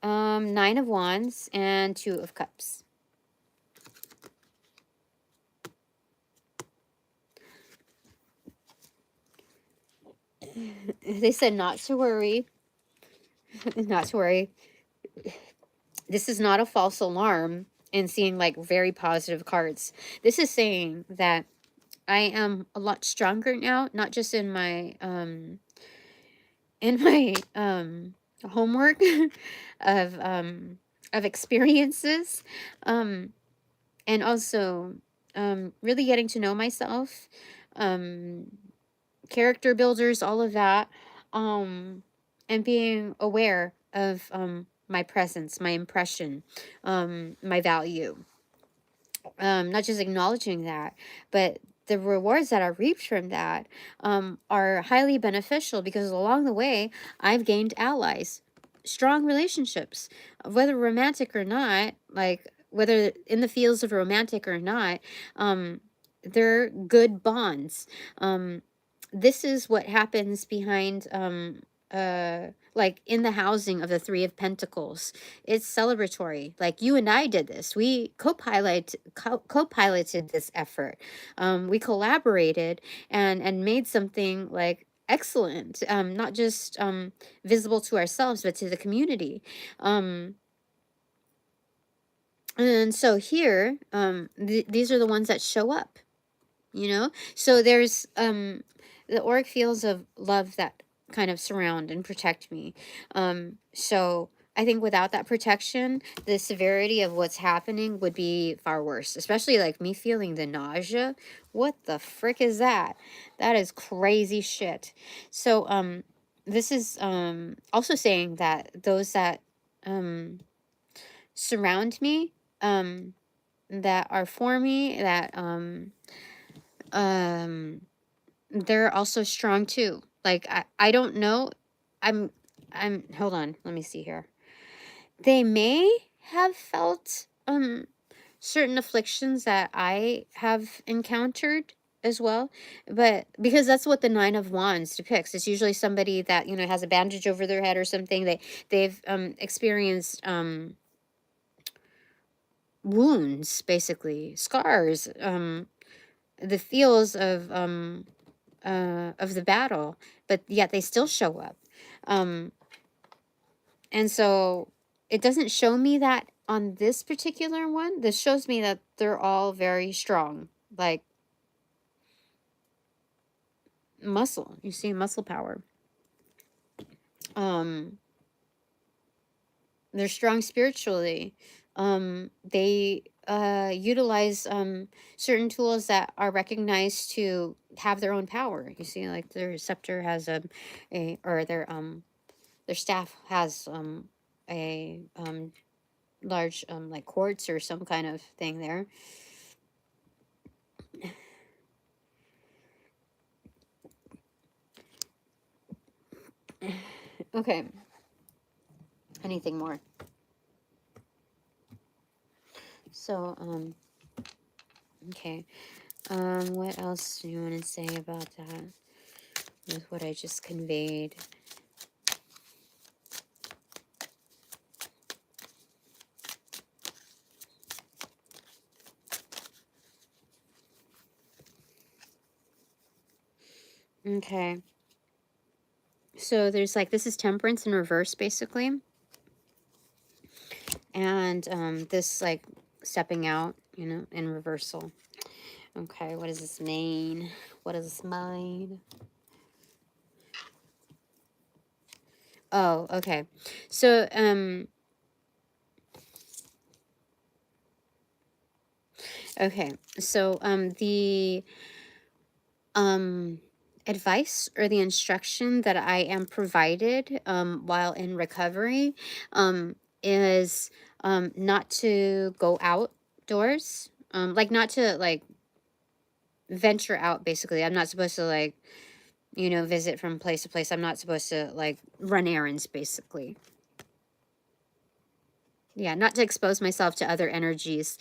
9 of Wands and 2 of Cups. They said not to worry. Not to worry. This is not a false alarm in seeing like very positive cards. This is saying that I am a lot stronger now, not just in my homework of experiences, and also really getting to know myself, character builders, all of that, and being aware of my presence, my impression, my value. Not just acknowledging that, but the rewards that are reaped from that are highly beneficial because along the way, I've gained allies, strong relationships, whether romantic or not, like whether in the fields of romantic or not, they're good bonds. This is what happens behind like in the housing of the 3 of Pentacles. It's celebratory. Like you and I did this. We co-piloted this effort. We collaborated and made something like excellent, not just visible to ourselves but to the community. And so here these are the ones that show up, so there's the auric fields of love that kind of surround and protect me. So I think without that protection, the severity of what's happening would be far worse, especially like me feeling the nausea. What the frick is that? That is crazy shit. So this is also saying that those that surround me, that are for me, that they're also strong too. Like I don't know. I'm hold on, let me see here. they may have felt certain afflictions that I have encountered as well, but because that's what the Nine of Wands depicts. It's usually somebody that, you know, has a bandage over their head or something. They've experienced wounds, basically scars, the feels of the battle, but yet they still show up. And so it doesn't show me that on this particular one. This shows me that they're all very strong, like muscle. You see muscle power. They're strong spiritually. They utilize certain tools that are recognized to have their own power. You see, like their scepter has or their staff has a large like quartz or some kind of thing there. Okay. Anything more? So okay. What else do you want to say about that with what I just conveyed? Okay. So there's like, this is temperance in reverse, basically. And this like stepping out, you know, in reversal. Okay, what does this mean? What does this mean? Oh, okay. So, okay. So, the advice or the instruction that I am provided while in recovery is not to go outdoors, like not to like venture out. Basically, I'm not supposed to like, you know, visit from place to place. I'm not supposed to like run errands, basically. Yeah, not to expose myself to other energies.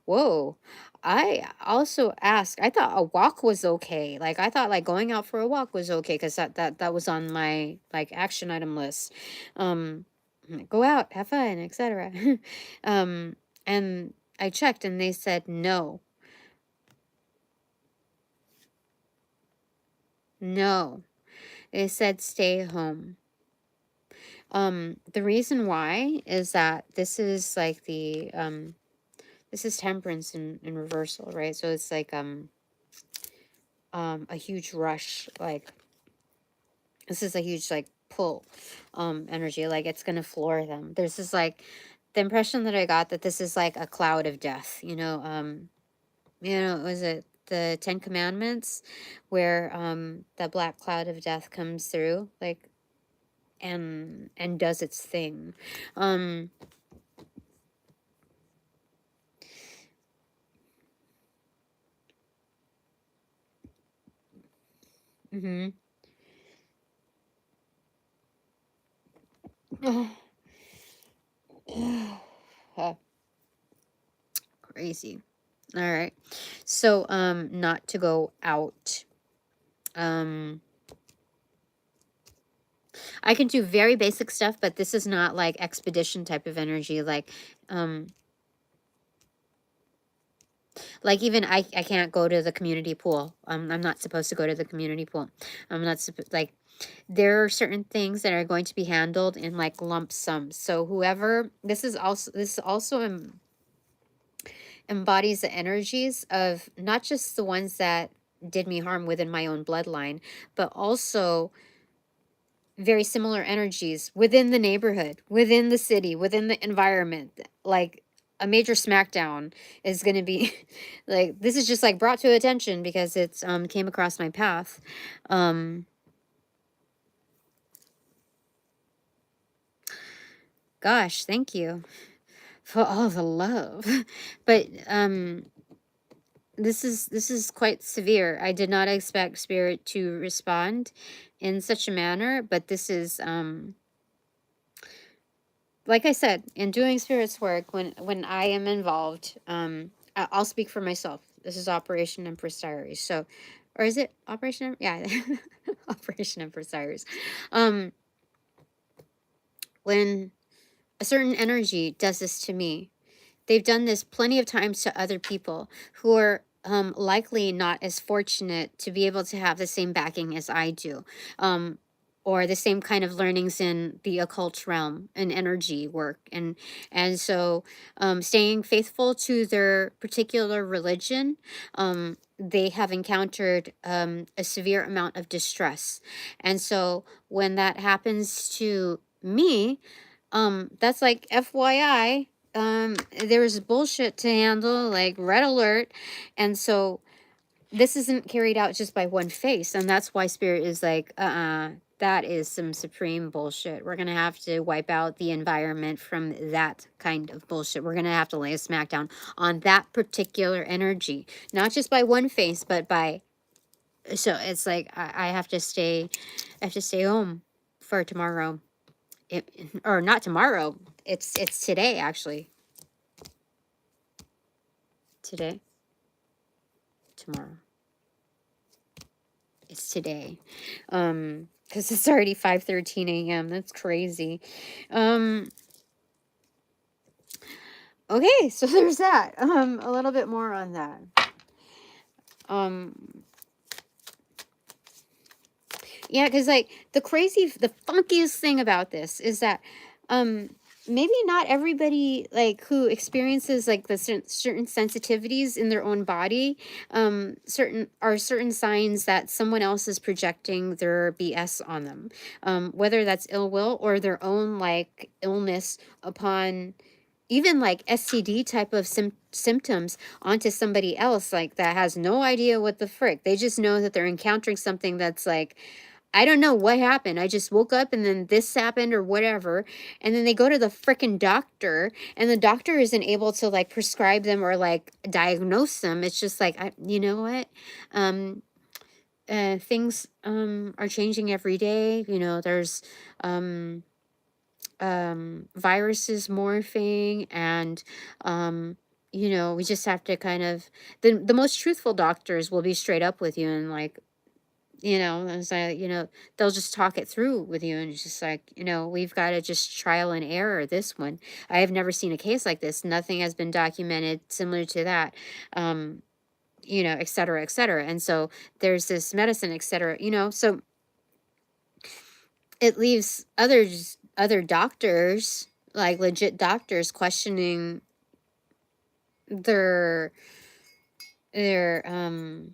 Whoa. I also asked, I thought a walk was okay. Like I thought like going out for a walk was okay because that was on my like action item list. Go out, have fun, etc. And I checked and they said no. No. They said stay home. The reason why is that this is like the this is temperance in reversal, right? So it's like a huge rush, like this is a huge like pull energy, like it's gonna floor them. There's this like the impression that I got that this is like a cloud of death, you know, was it the Ten Commandments where the black cloud of death comes through, like and does its thing. Mm-hmm. Crazy. All right. So not to go out. I can do very basic stuff, but this is not like expedition type of energy. Like even I can't go to the community pool. I'm not supposed to go to the community pool. I'm not supposed, like, there are certain things that are going to be handled in like lump sums. So whoever, this also embodies the energies of not just the ones that did me harm within my own bloodline, but also very similar energies within the neighborhood, within the city, within the environment. Like a major smackdown is going to be like, this is just like brought to attention because it's came across my path. Gosh, thank you for all the love. But this is quite severe. I did not expect spirit to respond in such a manner, but this is like I said, in doing spirit's work, when I am involved, I'll speak for myself. This is Operation Empress Diaries. So, or is it Operation? Yeah, Operation Empress Diaries. When a certain energy does this to me, they've done this plenty of times to other people who are likely not as fortunate to be able to have the same backing as I do, or the same kind of learnings in the occult realm and energy work, and so staying faithful to their particular religion, they have encountered a severe amount of distress, and so when that happens to me, that's like FYI, there's bullshit to handle, like red alert. And so this isn't carried out just by one face. And that's why spirit is like, that is some supreme bullshit. We're going to have to wipe out the environment from that kind of bullshit. We're going to have to lay a smackdown on that particular energy, not just by one face, but by, so it's like, I have to stay home for tomorrow. Or not tomorrow. It's today, actually. Today, tomorrow. It's today. Because it's already 5:13 a.m. That's crazy. Okay, so there's that. A little bit more on that. Yeah, because like the funkiest thing about this is that maybe not everybody like who experiences like the certain sensitivities in their own body certain signs that someone else is projecting their BS on them, whether that's ill will or their own like illness upon even like STD type of symptoms onto somebody else, like that has no idea what the frick. They just know that they're encountering something that's like, I don't know what happened. I just woke up and then this happened or whatever. And then they go to the freaking doctor and the doctor isn't able to like prescribe them or like diagnose them. It's just like, you know what? Things are changing every day. You know, there's viruses morphing and you know, we just have to kind of, the most truthful doctors will be straight up with you and like, you know, as you know, they'll just talk it through with you and it's just like, you know, we've got to just trial and error this one. I have never seen a case like this. Nothing has been documented similar to that, you know, et cetera, et cetera. And so there's this medicine, et cetera, you know, so it leaves other doctors, like legit doctors, questioning their their um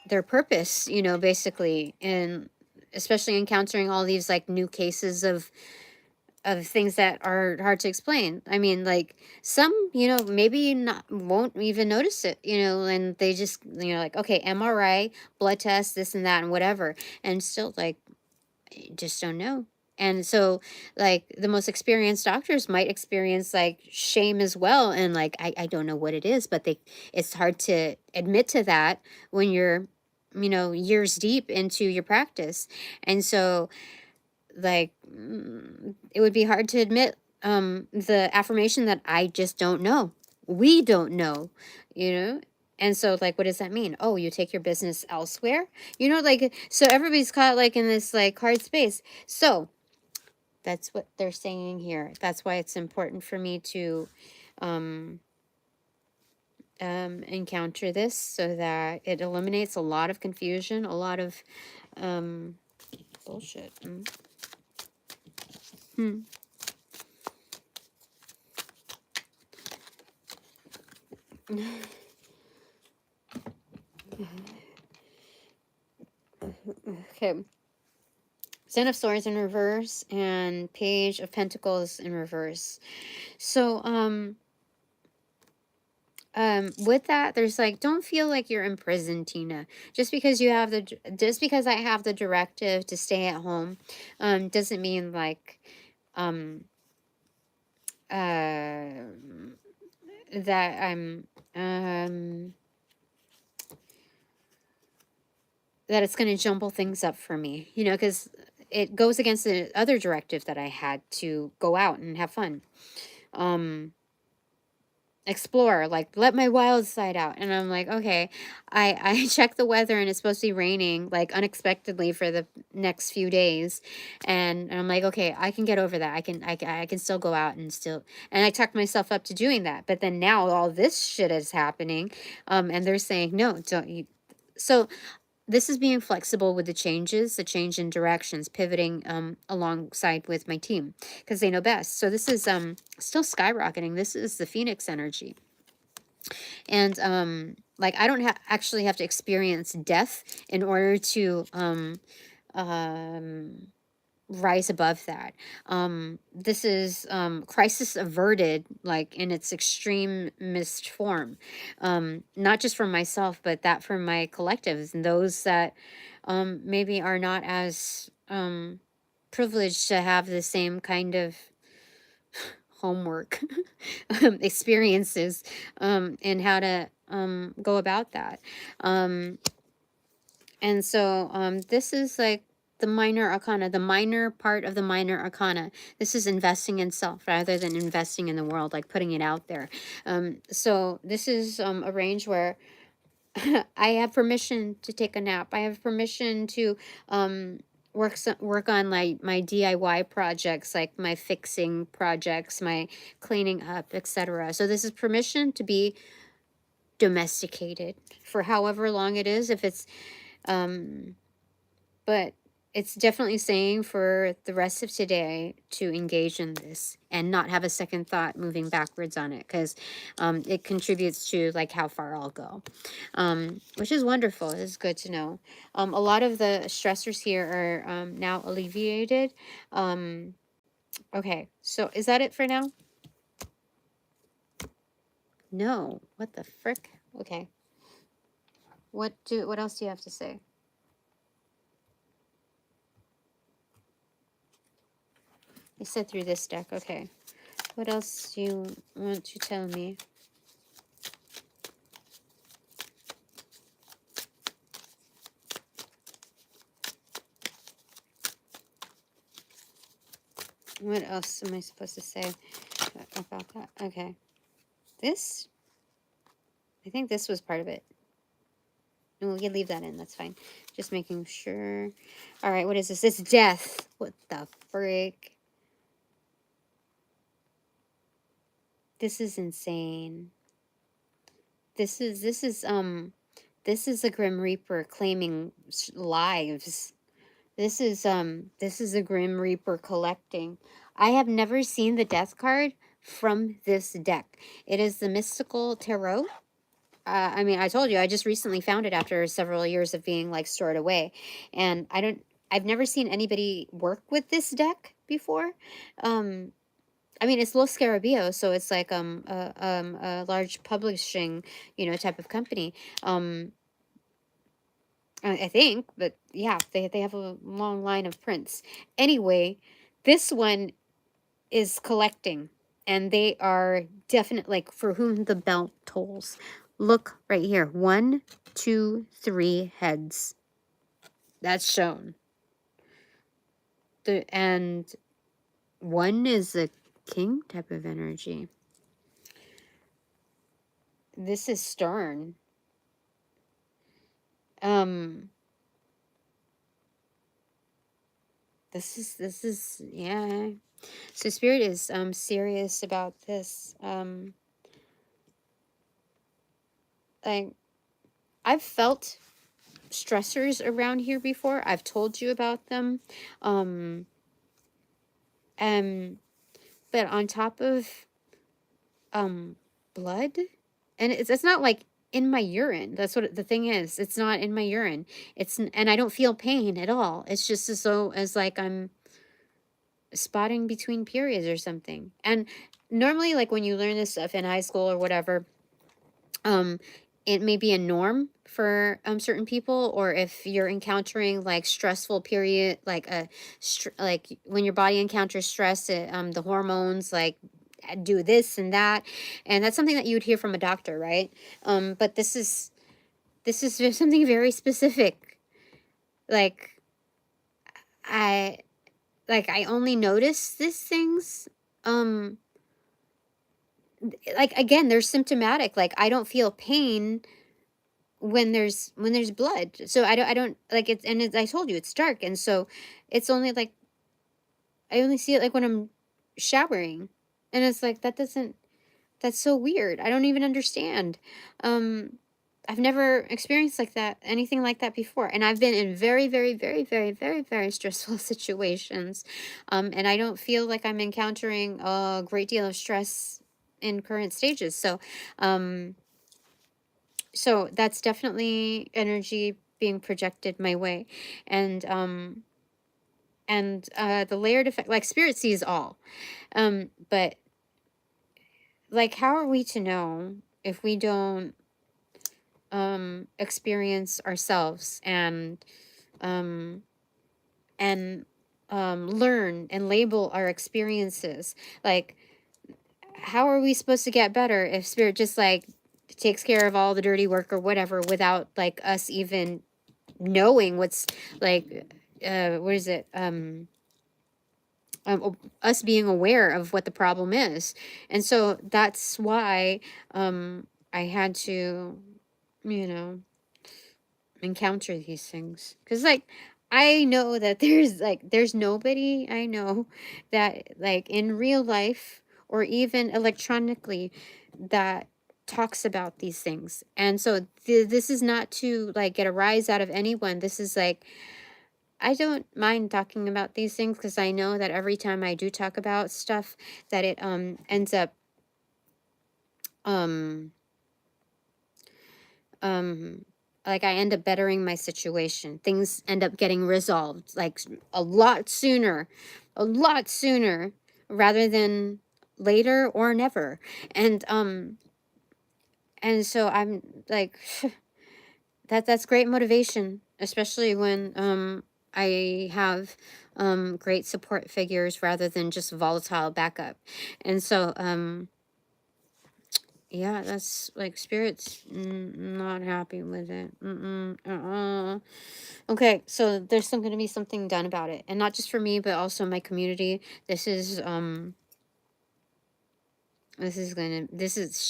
their purpose, you know, basically, and especially encountering all these like new cases of things that are hard to explain. I mean, like some, you know, maybe not won't even notice it, you know, and they just, you know, like, okay, MRI, blood test, this and that and whatever, and still like just don't know. And so like the most experienced doctors might experience like shame as well, and like I don't know what it is, but it's hard to admit to that when you're, you know, years deep into your practice. And so like it would be hard to admit the affirmation that I just don't know, we don't know, you know. And so like what does that mean? Oh, you take your business elsewhere, you know, like, so everybody's caught like in this like hard space. So that's what they're saying here. That's why it's important for me to encounter this, so that it eliminates a lot of confusion, a lot of bullshit. Okay. Ten of Swords in reverse and Page of Pentacles in reverse. So, with that, there's like, don't feel like you're imprisoned, Tina. Just because I have the directive to stay at home, doesn't mean like, that I'm that it's going to jumble things up for me, you know, because it goes against the other directive that I had to go out and have fun. Explore, like let my wild side out. And I'm like, okay, I check the weather and it's supposed to be raining like unexpectedly for the next few days. And I'm like, okay, I can get over that. I can still go out and still, and I talked myself up to doing that. But then now all this shit is happening. And they're saying, no, don't you. So this is being flexible with the changes, the change in directions, pivoting alongside with my team because they know best. So this is still skyrocketing. This is the Phoenix energy. And like I don't actually have to experience death in order to rise above that. This is crisis averted, like in its extremist form, not just for myself but that for my collectives and those that maybe are not as privileged to have the same kind of homework experiences and how to go about that. And so this is like the minor arcana, the minor part of the minor arcana. This is investing in self rather than investing in the world, like putting it out there. So this is a range where I have permission to take a nap. I have permission to work on like my DIY projects, like my fixing projects, my cleaning up, etc. So this is permission to be domesticated for however long it is. If it's but it's definitely saying for the rest of today to engage in this and not have a second thought moving backwards on it, because it contributes to like how far I'll go, which is wonderful. It's good to know. A lot of the stressors here are now alleviated. Okay, so is that it for now? No, what the frick? Okay, what else do you have to say? You said through this deck. Okay. What else do you want to tell me? What else am I supposed to say about that? Okay. This, I think this was part of it. And we can leave that in. That's fine. Just making sure. All right. What is this? It's death. What the frick? This is insane. This is a Grim Reaper claiming lives. This is a Grim Reaper collecting. I have never seen the death card from this deck. It is the Mystical Tarot. I mean, I told you, I just recently found it after several years of being like stored away. And I've never seen anybody work with this deck before. I mean, it's Los Scarabeo, so it's like a large publishing, you know, type of company. I think, but yeah, they have a long line of prints. Anyway, this one is collecting, and they are definitely like for whom the bell tolls. Look right here. 1, 2, 3 heads. That's shown. And 1 is a king type of energy. This is stern. This is yeah. So Spirit is serious about this. Like I've felt stressors around here before. I've told you about them. But on top of blood, and it's not like in my urine. That's what the thing is. It's not in my urine. And I don't feel pain at all. It's just as though as like I'm spotting between periods or something. And normally, like when you learn this stuff in high school or whatever, it may be a norm for certain people, or if you're encountering like stressful period, like like when your body encounters stress, the hormones like do this and that. And that's something that you would hear from a doctor, right? But this is just something very specific. Like, I only notice these things, like, again, they're symptomatic. Like, I don't feel pain when there's blood. So I don't like it. And I told you, it's dark. And so it's only like, I only see it like when I'm showering. And it's like, that's so weird. I don't even understand. I've never experienced like that, anything like that before. And I've been in very, very, very, very, very, very stressful situations. And I don't feel like I'm encountering a great deal of stress in current stages. So, so that's definitely energy being projected my way. And, the layered effect, like spirit sees all. But like, how are we to know if we don't experience ourselves and um learn and label our experiences? Like, how are we supposed to get better if spirit just like takes care of all the dirty work or whatever without like us even knowing what's like what is it, us being aware of what the problem is? And so that's why I had to, you know, encounter these things, because like I know that there's nobody I know that like in real life or even electronically that talks about these things. And so this is not to like get a rise out of anyone. This is like, I don't mind talking about these things because I know that every time I do talk about stuff that it ends up um um like I end up bettering my situation. Things end up getting resolved like a lot sooner rather than later or never. And so I'm like that's great motivation, especially when I have great support figures rather than just volatile backup. And so yeah, that's like spirits not happy with it. Okay, so there's going to be something done about it, and not just for me, but also my community. This is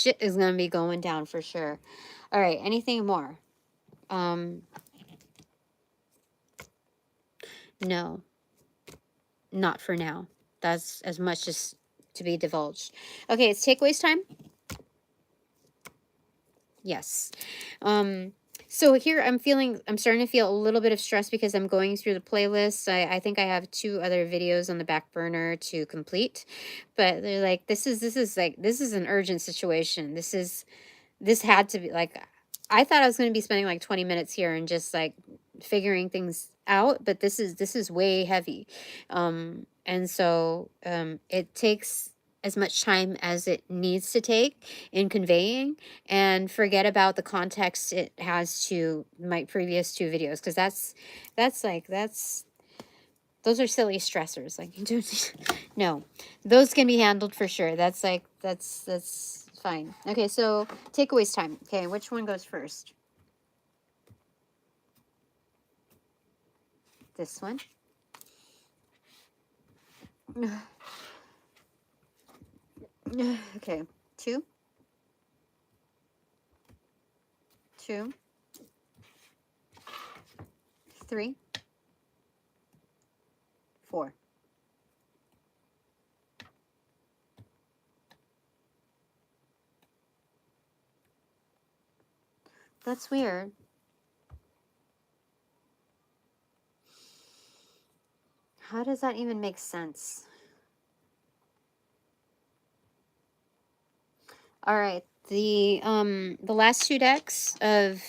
shit is gonna be going down for sure. All right, anything more? No, not for now. That's as much as to be divulged. Okay, it's takeaways time. Yes. So here I'm starting to feel a little bit of stress because I'm going through the playlist. I think I have 2 other videos on the back burner to complete, but they're like, this is an urgent situation. This had to be like, I thought I was going to be spending like 20 minutes here and just like figuring things out, but this is way heavy. And so it takes as much time as it needs to take in conveying, and forget about the context it has to my previous 2 videos, because those are silly stressors. Like, you don't no, those can be handled for sure. That's like that's fine. Okay, so takeaways time. Okay, which one goes first? This one. Okay, 2, 2, 3, 4. That's weird. How does that even make sense? All right, the last 2 decks of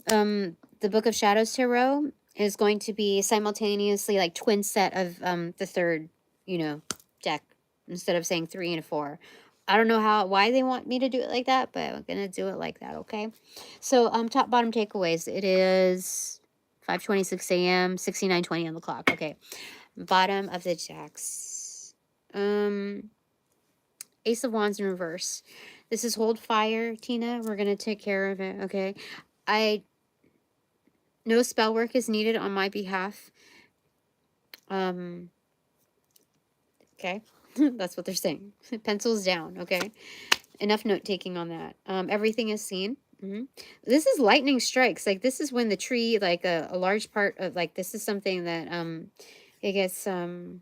the Book of Shadows Tarot is going to be simultaneously like twin set of the third, deck, instead of saying 3 and 4. I don't know why they want me to do it like that, but I'm gonna do it like that. Okay, so top bottom takeaways. It is 5:26 a.m. 69:20 on the clock. Okay, bottom of the decks. Ace of Wands in reverse. This is hold fire, Tina. We're going to take care of it, okay? No spell work is needed on my behalf. Okay. That's what they're saying. Pencils down, okay? Enough note-taking on that. Everything is seen. This is lightning strikes. Like, this is when the tree, like, a large part of, like, this is something that, it gets, the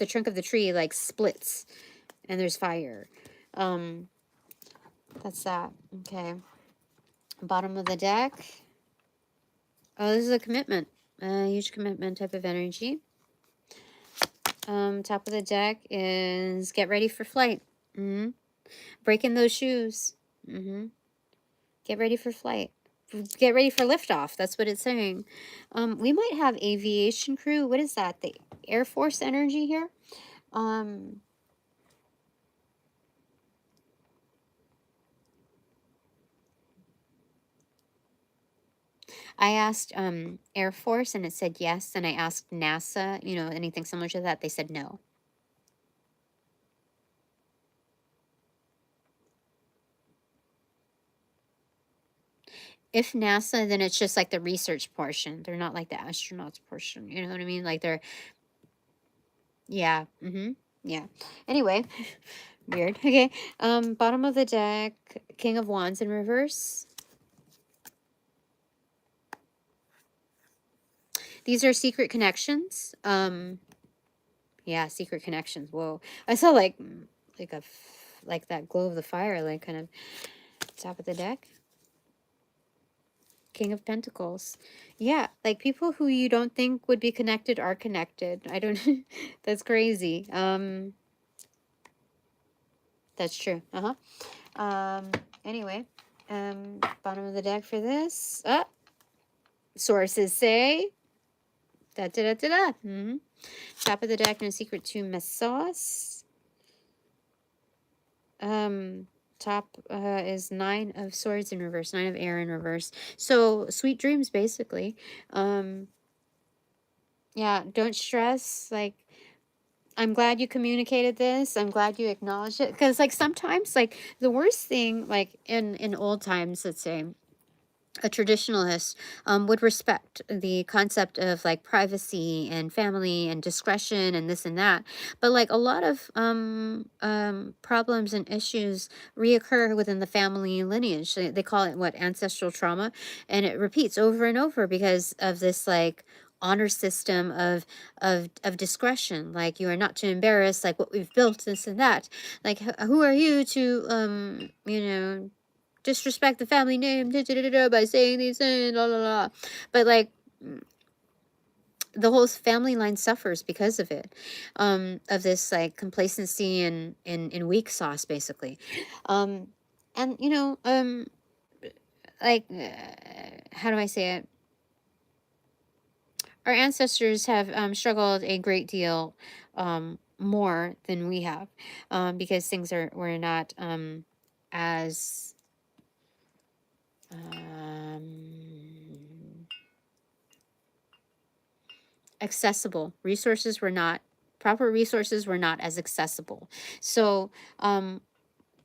trunk of the tree, like, splits, and there's fire. That's that. Okay. Bottom of the deck. Oh, this is a commitment. A huge commitment type of energy. Top of the deck is get ready for flight. Breaking those shoes. Get ready for flight. Get ready for liftoff. That's what it's saying. We might have aviation crew. What is that? The Air Force energy here? I asked Air Force and it said yes. And I asked NASA, you know, anything similar to that. They said no. If NASA, then it's just like the research portion. They're not like the astronauts portion. You know what I mean? Like they're, yeah. Yeah. Anyway, weird. Okay. Bottom of the deck, King of Wands in reverse. These are secret connections. Yeah, secret connections. Whoa. I saw like that glow of the fire, like kind of top of the deck. King of Pentacles. Yeah, like people who you don't think would be connected are connected. I don't that's crazy. That's true. Anyway, bottom of the deck for this. Sources say da da da da da. Top of the deck, no secret to Messos. Top is 9 of Swords in reverse, 9 of Air in reverse. So sweet dreams, basically. Yeah, don't stress. Like, I'm glad you communicated this. I'm glad you acknowledged it. Because, like, sometimes, like, the worst thing, like, in old times, let's say, a traditionalist would respect the concept of like privacy and family and discretion and this and that, but like a lot of problems and issues reoccur within the family lineage. They call it what, ancestral trauma, and it repeats over and over because of this like honor system of discretion. Like, you are not to embarrass like what we've built, this and that. Like, who are you to you know, disrespect the family name by saying these things, la la la. But like, the whole family line suffers because of it, of this like complacency and in weak sauce, basically. And you know, like, how do I say it? Our ancestors have struggled a great deal more than we have, because things were not as accessible. Proper resources were not as accessible. So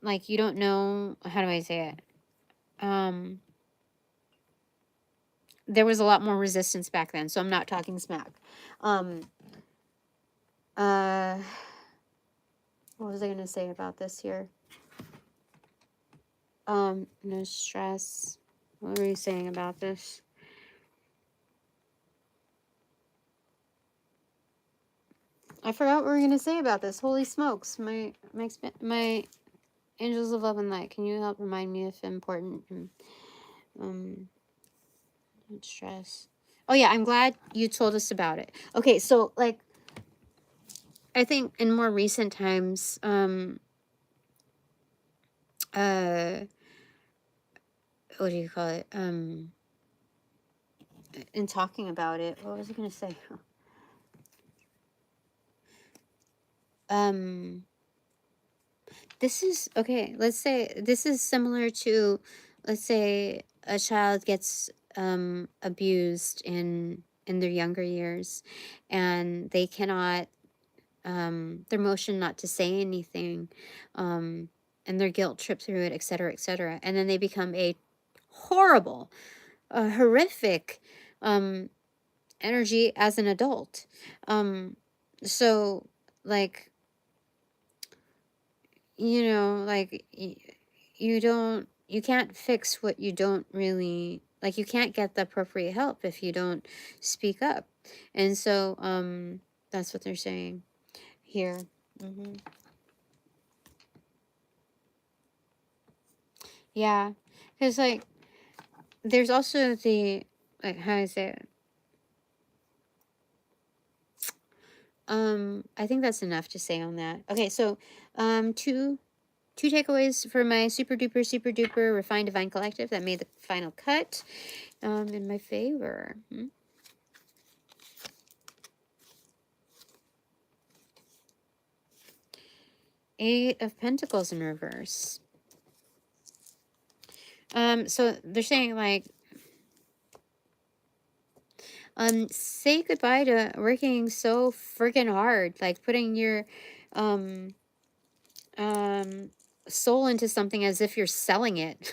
like, you don't know, how do I say it? There was a lot more resistance back then, so I'm not talking smack. What was I going to say about this here? No stress. What were you saying about this? I forgot what we were going to say about this. Holy smokes. My angels of love and light. Can you help remind me if important? Stress. Oh yeah, I'm glad you told us about it. Okay, so like, I think in more recent times, what do you call it? In talking about it, what was I gonna say? This is okay. Let's say this is similar to, let's say a child gets abused in their younger years, and they cannot their motion not to say anything, and their guilt trip through it, etc., etc. And then they become a horrible, horrific energy as an adult. So, like, you know, like, you can't fix what you don't really, like, you can't get the appropriate help if you don't speak up. And so, that's what they're saying here. Yeah, because, like, there's also the, like, how is it? I think that's enough to say on that. Okay, so, two takeaways for my super duper refined divine collective that made the final cut, in my favor. Eight of Pentacles in reverse. So they're saying, like, say goodbye to working so freaking hard, like putting your soul into something as if you're selling it.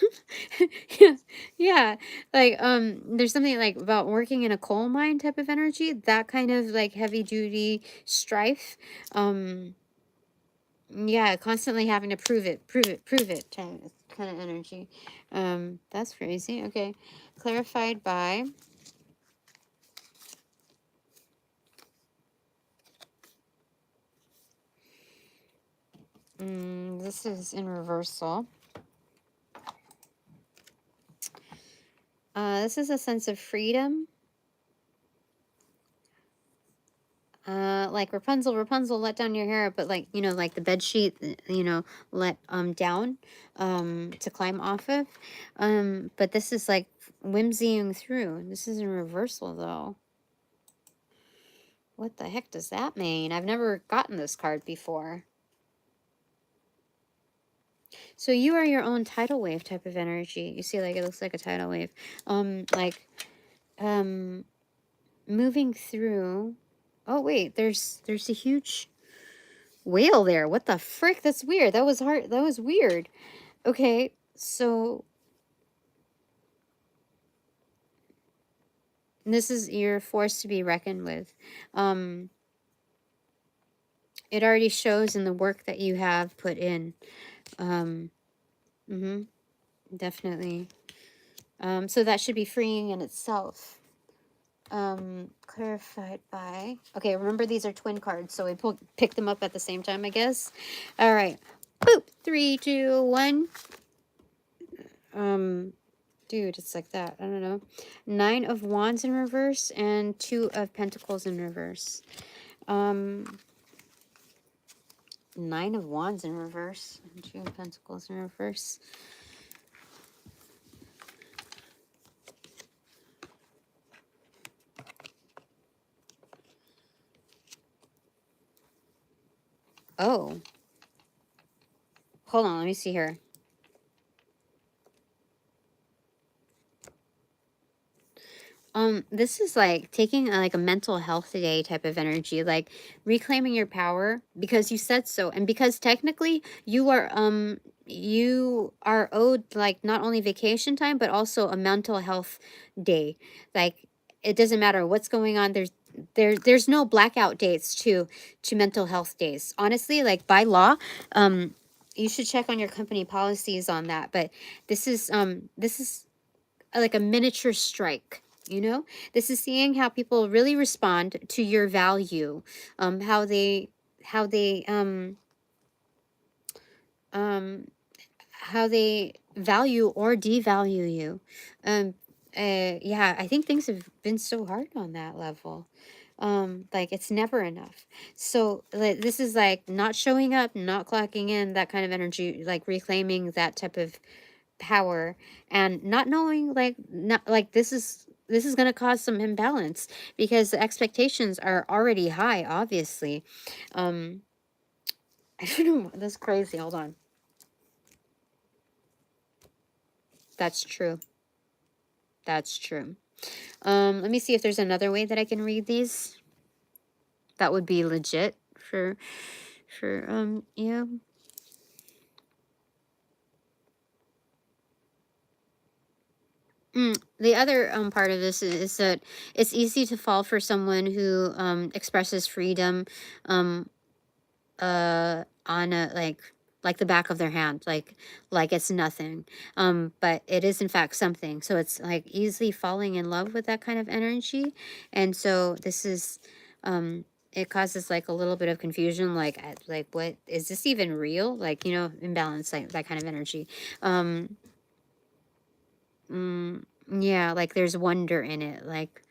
Yeah, yeah, like, there's something, like, about working in a coal mine type of energy, that kind of, like, heavy duty strife. Yeah, constantly having to prove it kind of energy. That's crazy. Okay, clarified by this is in reversal. This is a sense of freedom. Like Rapunzel, let down your hair, but, like, you know, like the bed sheet, you know, let down to climb off of. But this is like whimsying through. This is in reversal though. What the heck does that mean? I've never gotten this card before. So you are your own tidal wave type of energy. You see, like, it looks like a tidal wave. Like, moving through. Oh wait, there's a huge whale there. What the frick? That's weird. That was hard. That was weird. Okay, so this is your force to be reckoned with. It already shows in the work that you have put in. Definitely. So that should be freeing in itself. Clarified by, okay, remember these are twin cards, so we pick them up at the same time, I guess. All right, boop, 3 2 1. Dude, it's like that. I don't know. 9 of Wands in reverse and 2 of Pentacles in reverse. 9 of Wands in reverse and 2 of Pentacles in reverse. Oh. Hold on, let me see here. This is like taking like a mental health day type of energy, like reclaiming your power because you said so, and because technically you are owed, like, not only vacation time but also a mental health day. Like, it doesn't matter what's going on. There's no blackout dates to mental health days. Honestly, like, by law, you should check on your company policies on that. But this is like a miniature strike. You know, this is seeing how people really respond to your value, how they how they value or devalue you. Yeah, I think things have been so hard on that level. Like, it's never enough. So, like, this is like not showing up, not clocking in, that kind of energy, like reclaiming that type of power, and not knowing, like, not like this is going to cause some imbalance because the expectations are already high, obviously. I don't know, that's crazy. Hold on. That's true. That's true. Let me see if there's another way that I can read these that would be legit for you. The other part of this is that it's easy to fall for someone who expresses freedom on a like the back of their hand, like it's nothing, but it is in fact something. So it's like easily falling in love with that kind of energy. And so this is it causes like a little bit of confusion, like what is this even real, like, you know, imbalance, like that kind of energy. Mm, yeah, like there's wonder in it, like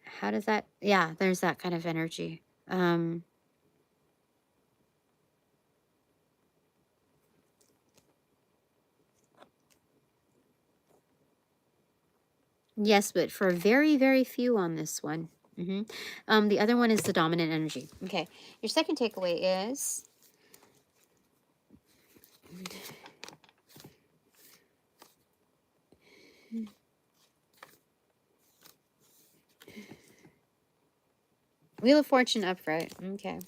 how does that, yeah, there's that kind of energy. Yes, but for very, very few on this one. The other one is the dominant energy. Okay, your second takeaway is Wheel of Fortune upright. Okay.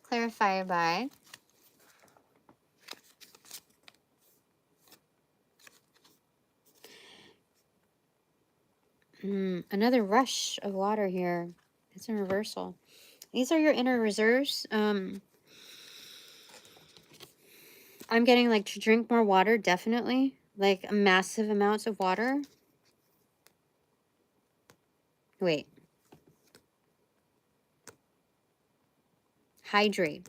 Clarify by another rush of water here. It's in reversal. These are your inner reserves. I'm getting like to drink more water, definitely. Like massive amounts of water. Wait. Hydrate.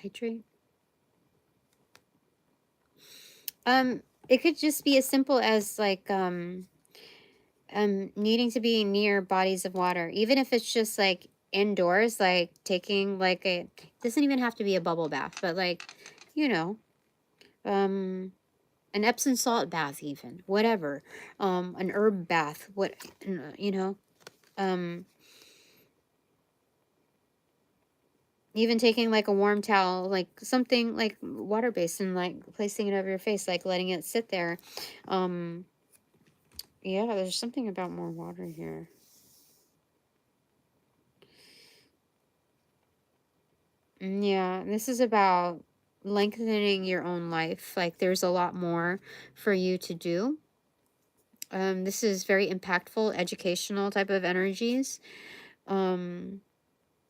Hydrate. It could just be as simple as like needing to be near bodies of water, even if it's just like indoors, like taking like a, doesn't even have to be a bubble bath, but like, you know, an Epsom salt bath, even whatever, an herb bath, what, you know, even taking like a warm towel, like something like water based, and like placing it over your face, like letting it sit there. Yeah, there's something about more water here. Yeah, this is about lengthening your own life. Like there's a lot more for you to do. This is very impactful, educational type of energies. Um,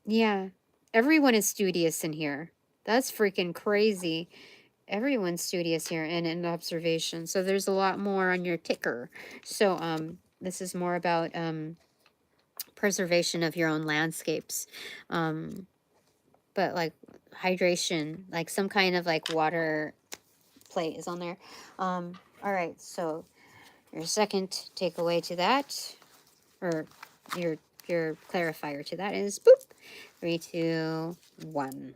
yeah, everyone is studious in here. That's freaking crazy. Everyone's studious here and in observation. So there's a lot more on your ticker. So this is more about preservation of your own landscapes. But like hydration, like some kind of like water plate is on there. All right, so your second takeaway to that, or your clarifier to that is boop. 3, 2, 1.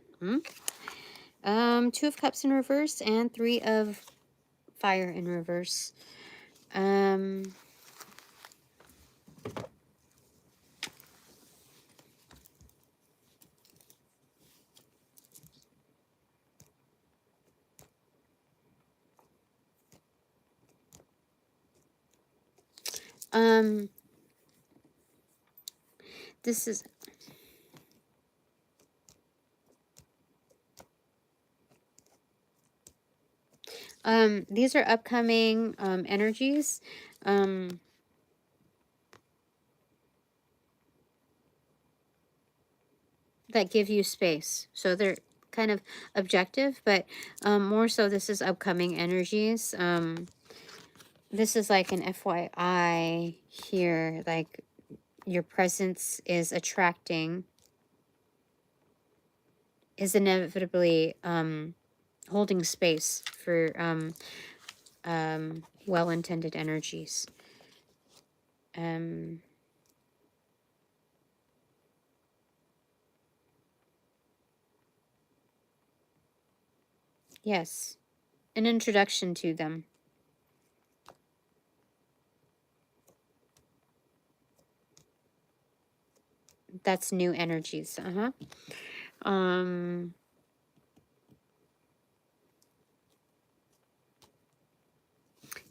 Two of Cups in reverse and Three of Fire in reverse. This is these are upcoming energies. That give you space. So they're kind of objective, but more so this is upcoming energies. This is like an FYI here, like your presence is attracting, is inevitably holding space for well-intended energies. Yes, an introduction to them. That's new energies.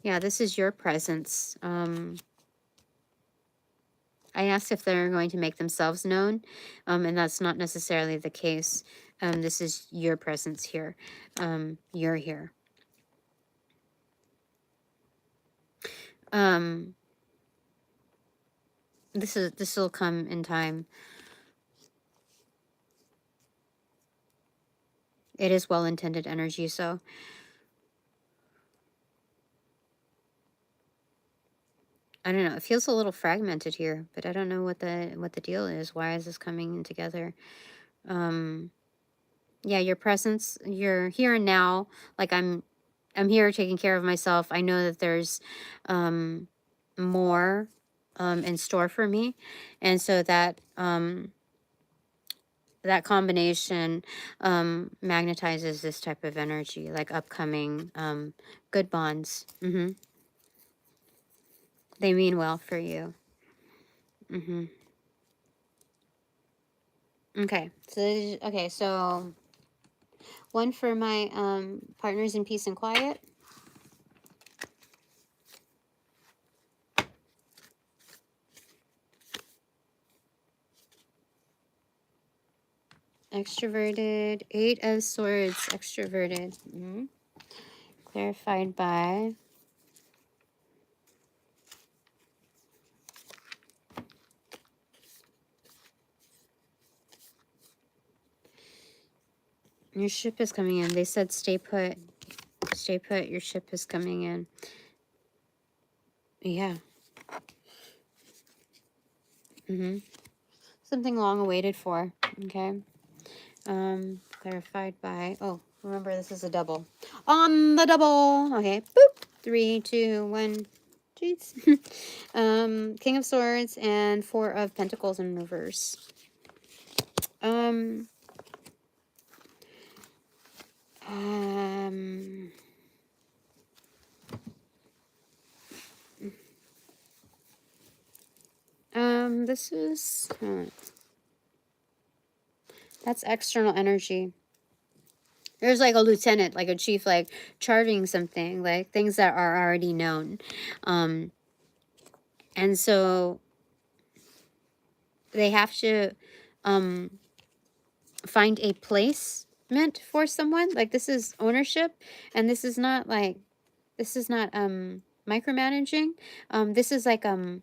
Yeah, this is your presence. I asked if they're going to make themselves known, and that's not necessarily the case. This is your presence here. You're here. This will come in time. It is well-intended energy, so I don't know. It feels a little fragmented here, but I don't know what the deal is. Why is this coming in together? Yeah, your presence, you're here and now. Like I'm here taking care of myself. I know that there's more in store for me, and so that that combination magnetizes this type of energy, like upcoming good bonds. They mean well for you. Okay, so one for my partners in peace and quiet. Extroverted, 8 of Swords, extroverted. Clarified by your ship is coming in. They said stay put. Stay put, your ship is coming in. Yeah. Something long awaited for. Okay. Clarified by, oh, remember this is a double. On the double. Okay. Boop. 3, 2, 1. Jeez. King of Swords and 4 of Pentacles in reverse. This is, that's external energy. There's like a lieutenant, like a chief, like charting something, like things that are already known. And so they have to find a placement for someone. Like this is ownership, and this is not like, this is not micromanaging. This is like a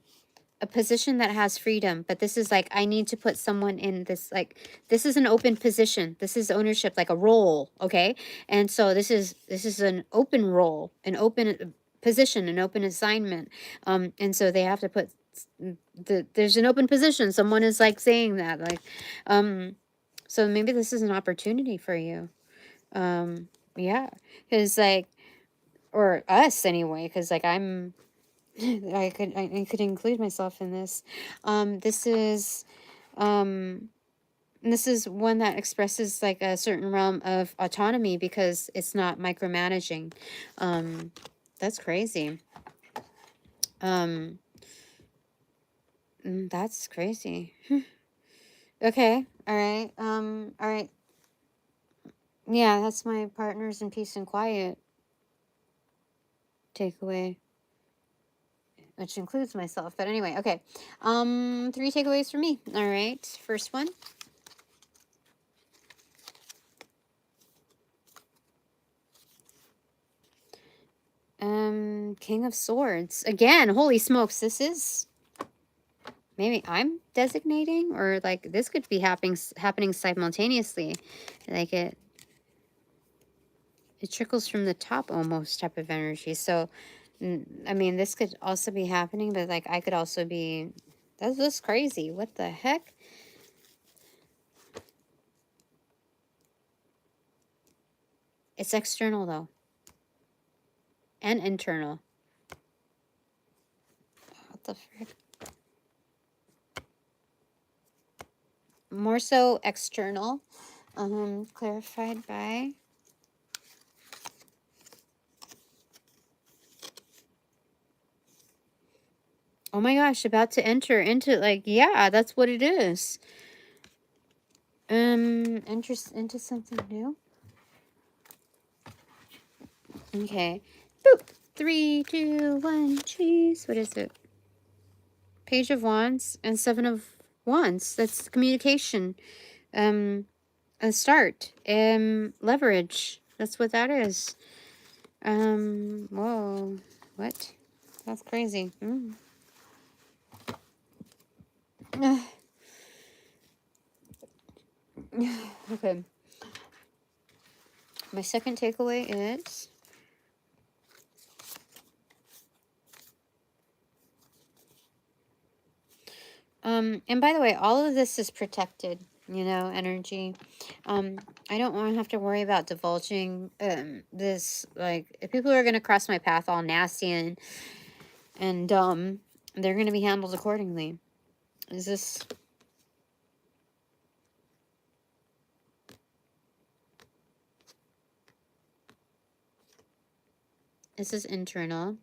position that has freedom, but this is like, I need to put someone in this, like, this is an open position. This is ownership, like a role. Okay. And so this is an open role, an open position, an open assignment. And so they have to put there's an open position. Someone is like saying that, like, so maybe this is an opportunity for you. Yeah. Cause like, or us anyway. Cause like I could include myself in this. This is one that expresses like a certain realm of autonomy because it's not micromanaging. That's crazy. That's crazy. Okay. All right. All right. Yeah, that's my partners in peace and quiet takeaway, which includes myself. But anyway, okay. 3 takeaways for me. All right. First one. King of Swords. Again, holy smokes, this is, maybe I'm designating, or like this could be happening simultaneously. Like it trickles from the top almost type of energy. So I mean, this could also be happening, but like I could also be, that's just crazy. What the heck? It's external though. And internal. What the frick? More so external. Clarified by, oh my gosh, about to enter into, like, yeah, that's what it is. Interest into something new. Okay. Boop. 3, 2, 1, cheese. What is it? Page of Wands and Seven of Wands. That's communication. A start. Leverage. That's what that is. Whoa. What? That's crazy. Okay. My second takeaway is and by the way, all of this is protected, you know, energy. I don't want to have to worry about divulging this, like, if people are going to cross my path all nasty and they're going to be handled accordingly. Is this is internal.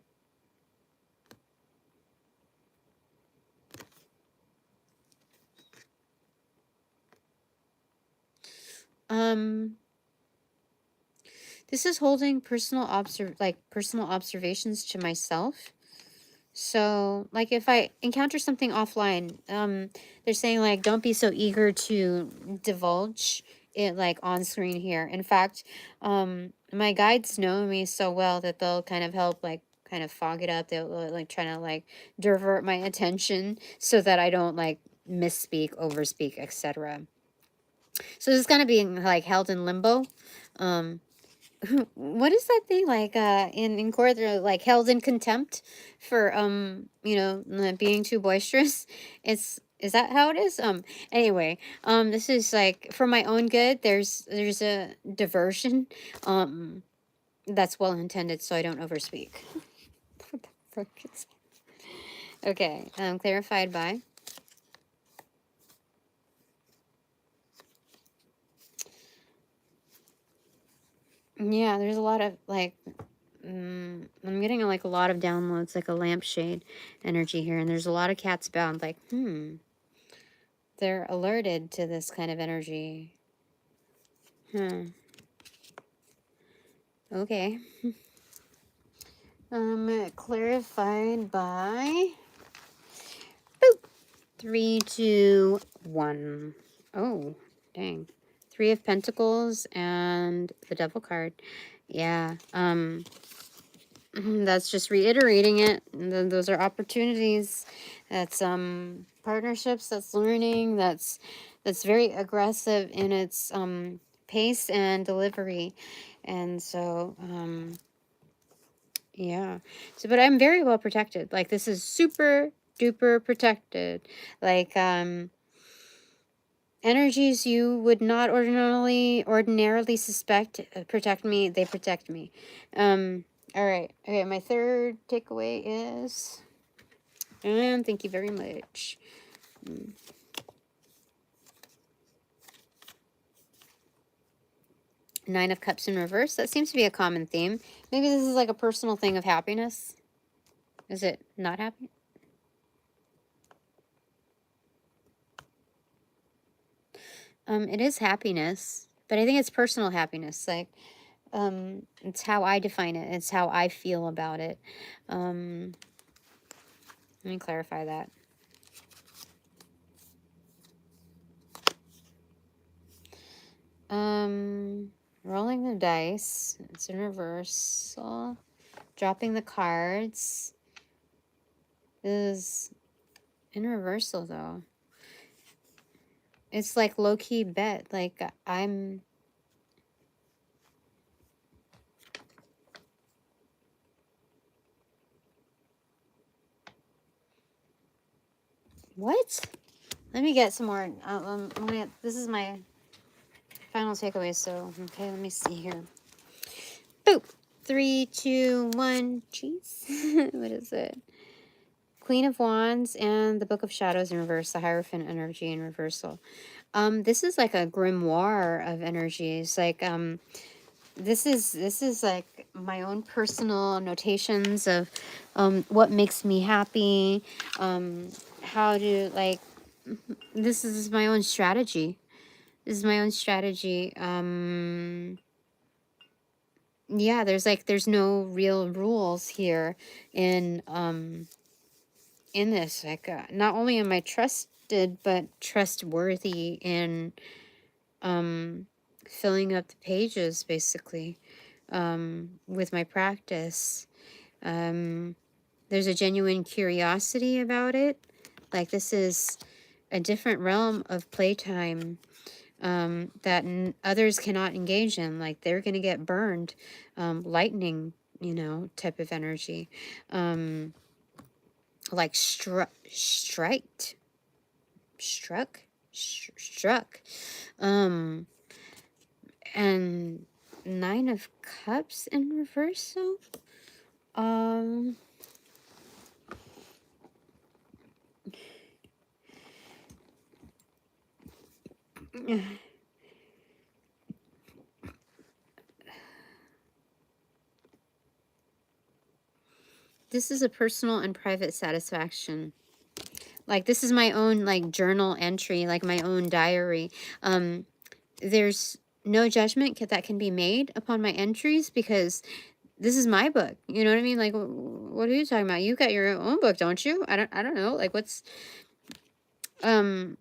This is holding personal observations to myself. So, like, if I encounter something offline, they're saying, like, don't be so eager to divulge it, like, on screen here. In fact, my guides know me so well that they'll kind of help, like, kind of fog it up. They'll, like, try to, like, divert my attention so that I don't, like, misspeak, overspeak, etc. So this is kind of being, like, held in limbo. What is that thing, like, in court they're like held in contempt for you know, being too boisterous? Is that how it is? Anyway, this is like for my own good. There's a diversion that's well intended, so I don't overspeak. What the frick is that? Okay, clarified by yeah, there's a lot of, like, I'm getting, like, a lot of downloads, like a lampshade energy here, and there's a lot of cats bound, like, they're alerted to this kind of energy. Okay. Clarified by boop. 3, 2, 1. Oh, dang. 3 of Pentacles and the Devil card. Yeah. That's just reiterating it. And then those are opportunities. That's partnerships, that's learning, that's very aggressive in its pace and delivery. And so yeah. So but I'm very well protected. Like, this is super duper protected. Like energies you would not ordinarily suspect protect me. They protect me. All right. Okay, my third takeaway is, and thank you very much. 9 of Cups in reverse. That seems to be a common theme. Maybe this is like a personal thing of happiness. Is it not happy? It is happiness, but I think it's personal happiness. Like, it's how I define it. It's how I feel about it. Let me clarify that. Rolling the dice. It's in reversal. Dropping the cards is in reversal, though. It's like low-key bet. Like, I'm... What? Let me get some more. This is my final takeaway, so, okay, let me see here. Boop! 3, 2, 1. Jeez. What is it? Queen of Wands and the Book of Shadows in reverse, the Hierophant energy in reversal. This is like a grimoire of energies. Like, this is like my own personal notations of what makes me happy, how to, like, this is my own strategy. This is my own strategy. Yeah, there's no real rules here in in this. Like, not only am I trusted, but trustworthy in filling up the pages, basically, with my practice. There's a genuine curiosity about it. Like, this is a different realm of playtime that others cannot engage in. Like, they're going to get burned. Lightning, you know, type of energy. Like struck. And Nine of Cups in reversal. This is a personal and private satisfaction. Like, this is my own, like, journal entry, like my own diary. There's no judgment that can be made upon my entries, because this is my book. You know what I mean? Like, what are you talking about? You got your own book, don't you? I don't know. Like, what's, this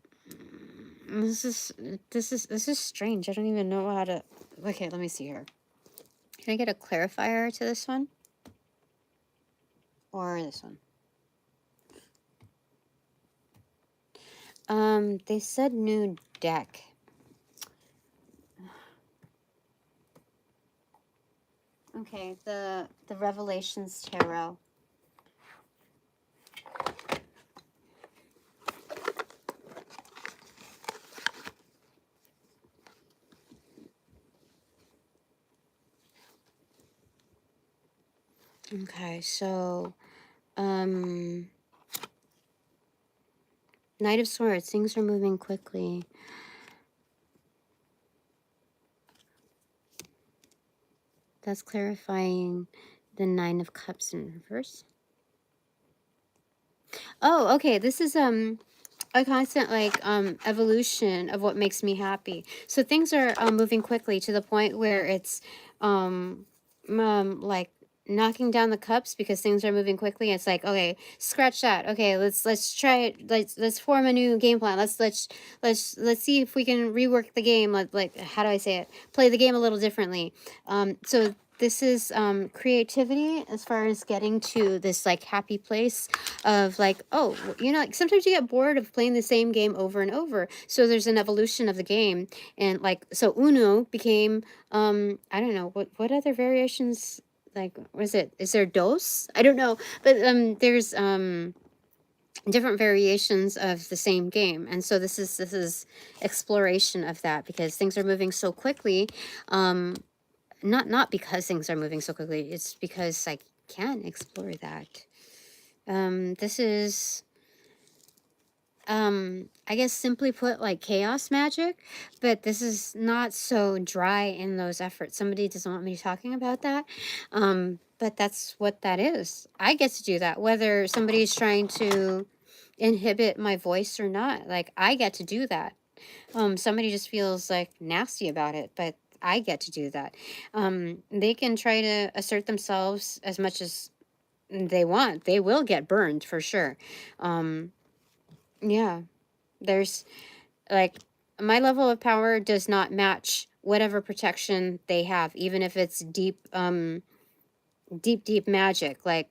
is strange. I don't even know how to, okay, let me see here. Can I get a clarifier to this one? Or this one? They said new deck. Okay, the Revelations Tarot. Okay, so Knight of Swords, things are moving quickly. That's clarifying the Nine of Cups in reverse. Oh, okay, this is a constant, like, evolution of what makes me happy. So things are moving quickly to the point where it's like knocking down the cups because things are moving quickly. It's like, okay, scratch that. Okay, let's try it. Let's form a new game plan. Let's see if we can rework the game. Like, how do I say it? Play the game a little differently. So this is creativity as far as getting to this, like, happy place of, like, oh, you know, like, sometimes you get bored of playing the same game over and over. So there's an evolution of the game. And, like, so Uno became, I don't know, what other variations, like, is there dos? I don't know. But there's different variations of the same game. And so this is exploration of that, because things are moving so quickly. Not because things are moving so quickly, it's because I can explore that. This is, I guess, simply put, like, chaos magic, but this is not so dry in those efforts. Somebody doesn't want me talking about that, but that's what that is. I get to do that, whether somebody's trying to inhibit my voice or not. Like, I get to do that. Somebody just feels, like, nasty about it, but I get to do that. They can try to assert themselves as much as they want. They will get burned for sure. Yeah, there's, like, my level of power does not match whatever protection they have, even if it's deep magic. Like,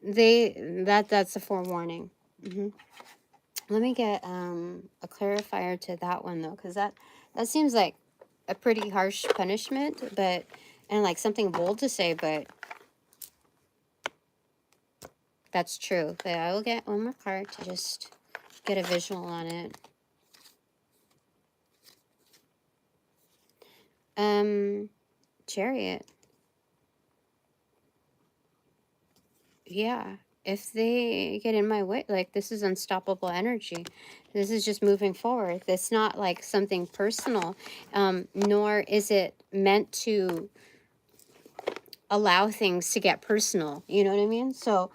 that's a forewarning. Let me get a clarifier to that one, though, because that seems like a pretty harsh punishment, but, and, like, something bold to say, but that's true. But I will get one more card to just get a visual on it. Chariot. Yeah, if they get in my way, like, this is unstoppable energy. This is just moving forward. It's not like something personal, nor is it meant to allow things to get personal. You know what I mean? So,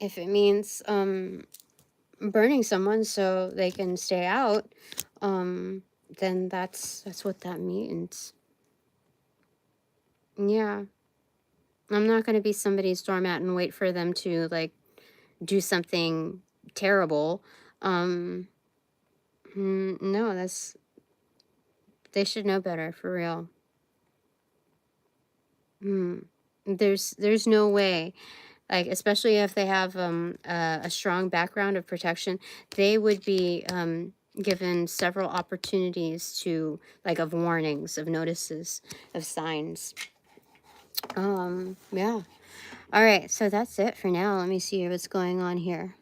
if it means burning someone so they can stay out, then that's what that means. Yeah. I'm not going to be somebody's doormat and wait for them to, like, do something terrible. No, they should know better, for real. There's no way, like, especially if they have a strong background of protection, they would be given several opportunities to, like, of warnings, of notices, of signs. Yeah. All right, so that's it for now. Let me see what's going on here.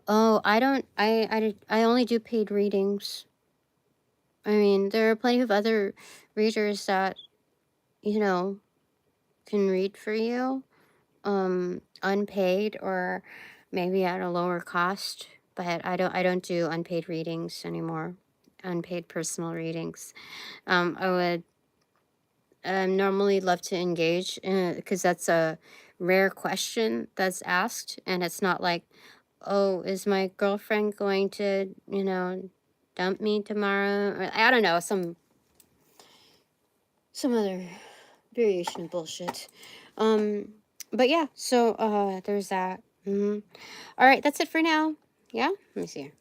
Oh, I only do paid readings. I mean, there are plenty of other readers that, you know, can read for you, unpaid or maybe at a lower cost, but I don't do unpaid readings anymore, unpaid personal readings. I would normally love to engage because that's a rare question that's asked, and it's not like, oh, is my girlfriend going to, dump me tomorrow? Or, I don't know, some other variation of bullshit. But yeah, so there's that. All right, that's it for now. Yeah, let me see here.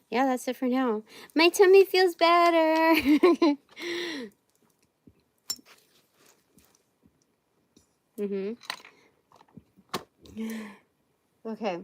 Yeah, that's it for now. My tummy feels better. Okay.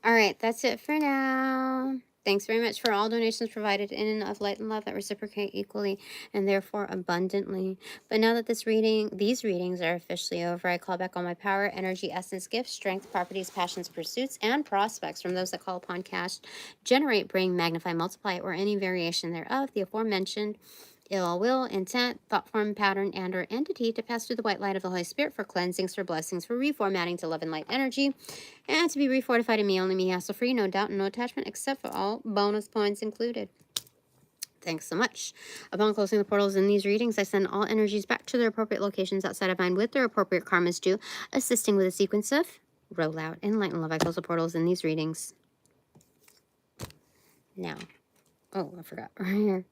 All right, that's it for now. Thanks very much for all donations provided in and of light and love that reciprocate equally and therefore abundantly. But now that these readings are officially over, I call back all my power, energy, essence, gifts, strength, properties, passions, pursuits, and prospects from those that call upon cash, generate, bring, magnify, multiply, or any variation thereof, the aforementioned ill will, intent, thought form, pattern, and or entity to pass through the white light of the Holy Spirit for cleansings, for blessings, for reformatting to love and light energy, and to be refortified in me, only me, hassle-free, no doubt and no attachment, except for all bonus points included. Thanks so much. Upon closing the portals in these readings, I send all energies back to their appropriate locations outside of mine with their appropriate karmas due, assisting with a sequence of rollout and light and love. I close the portals in these readings now. Oh, I forgot right here.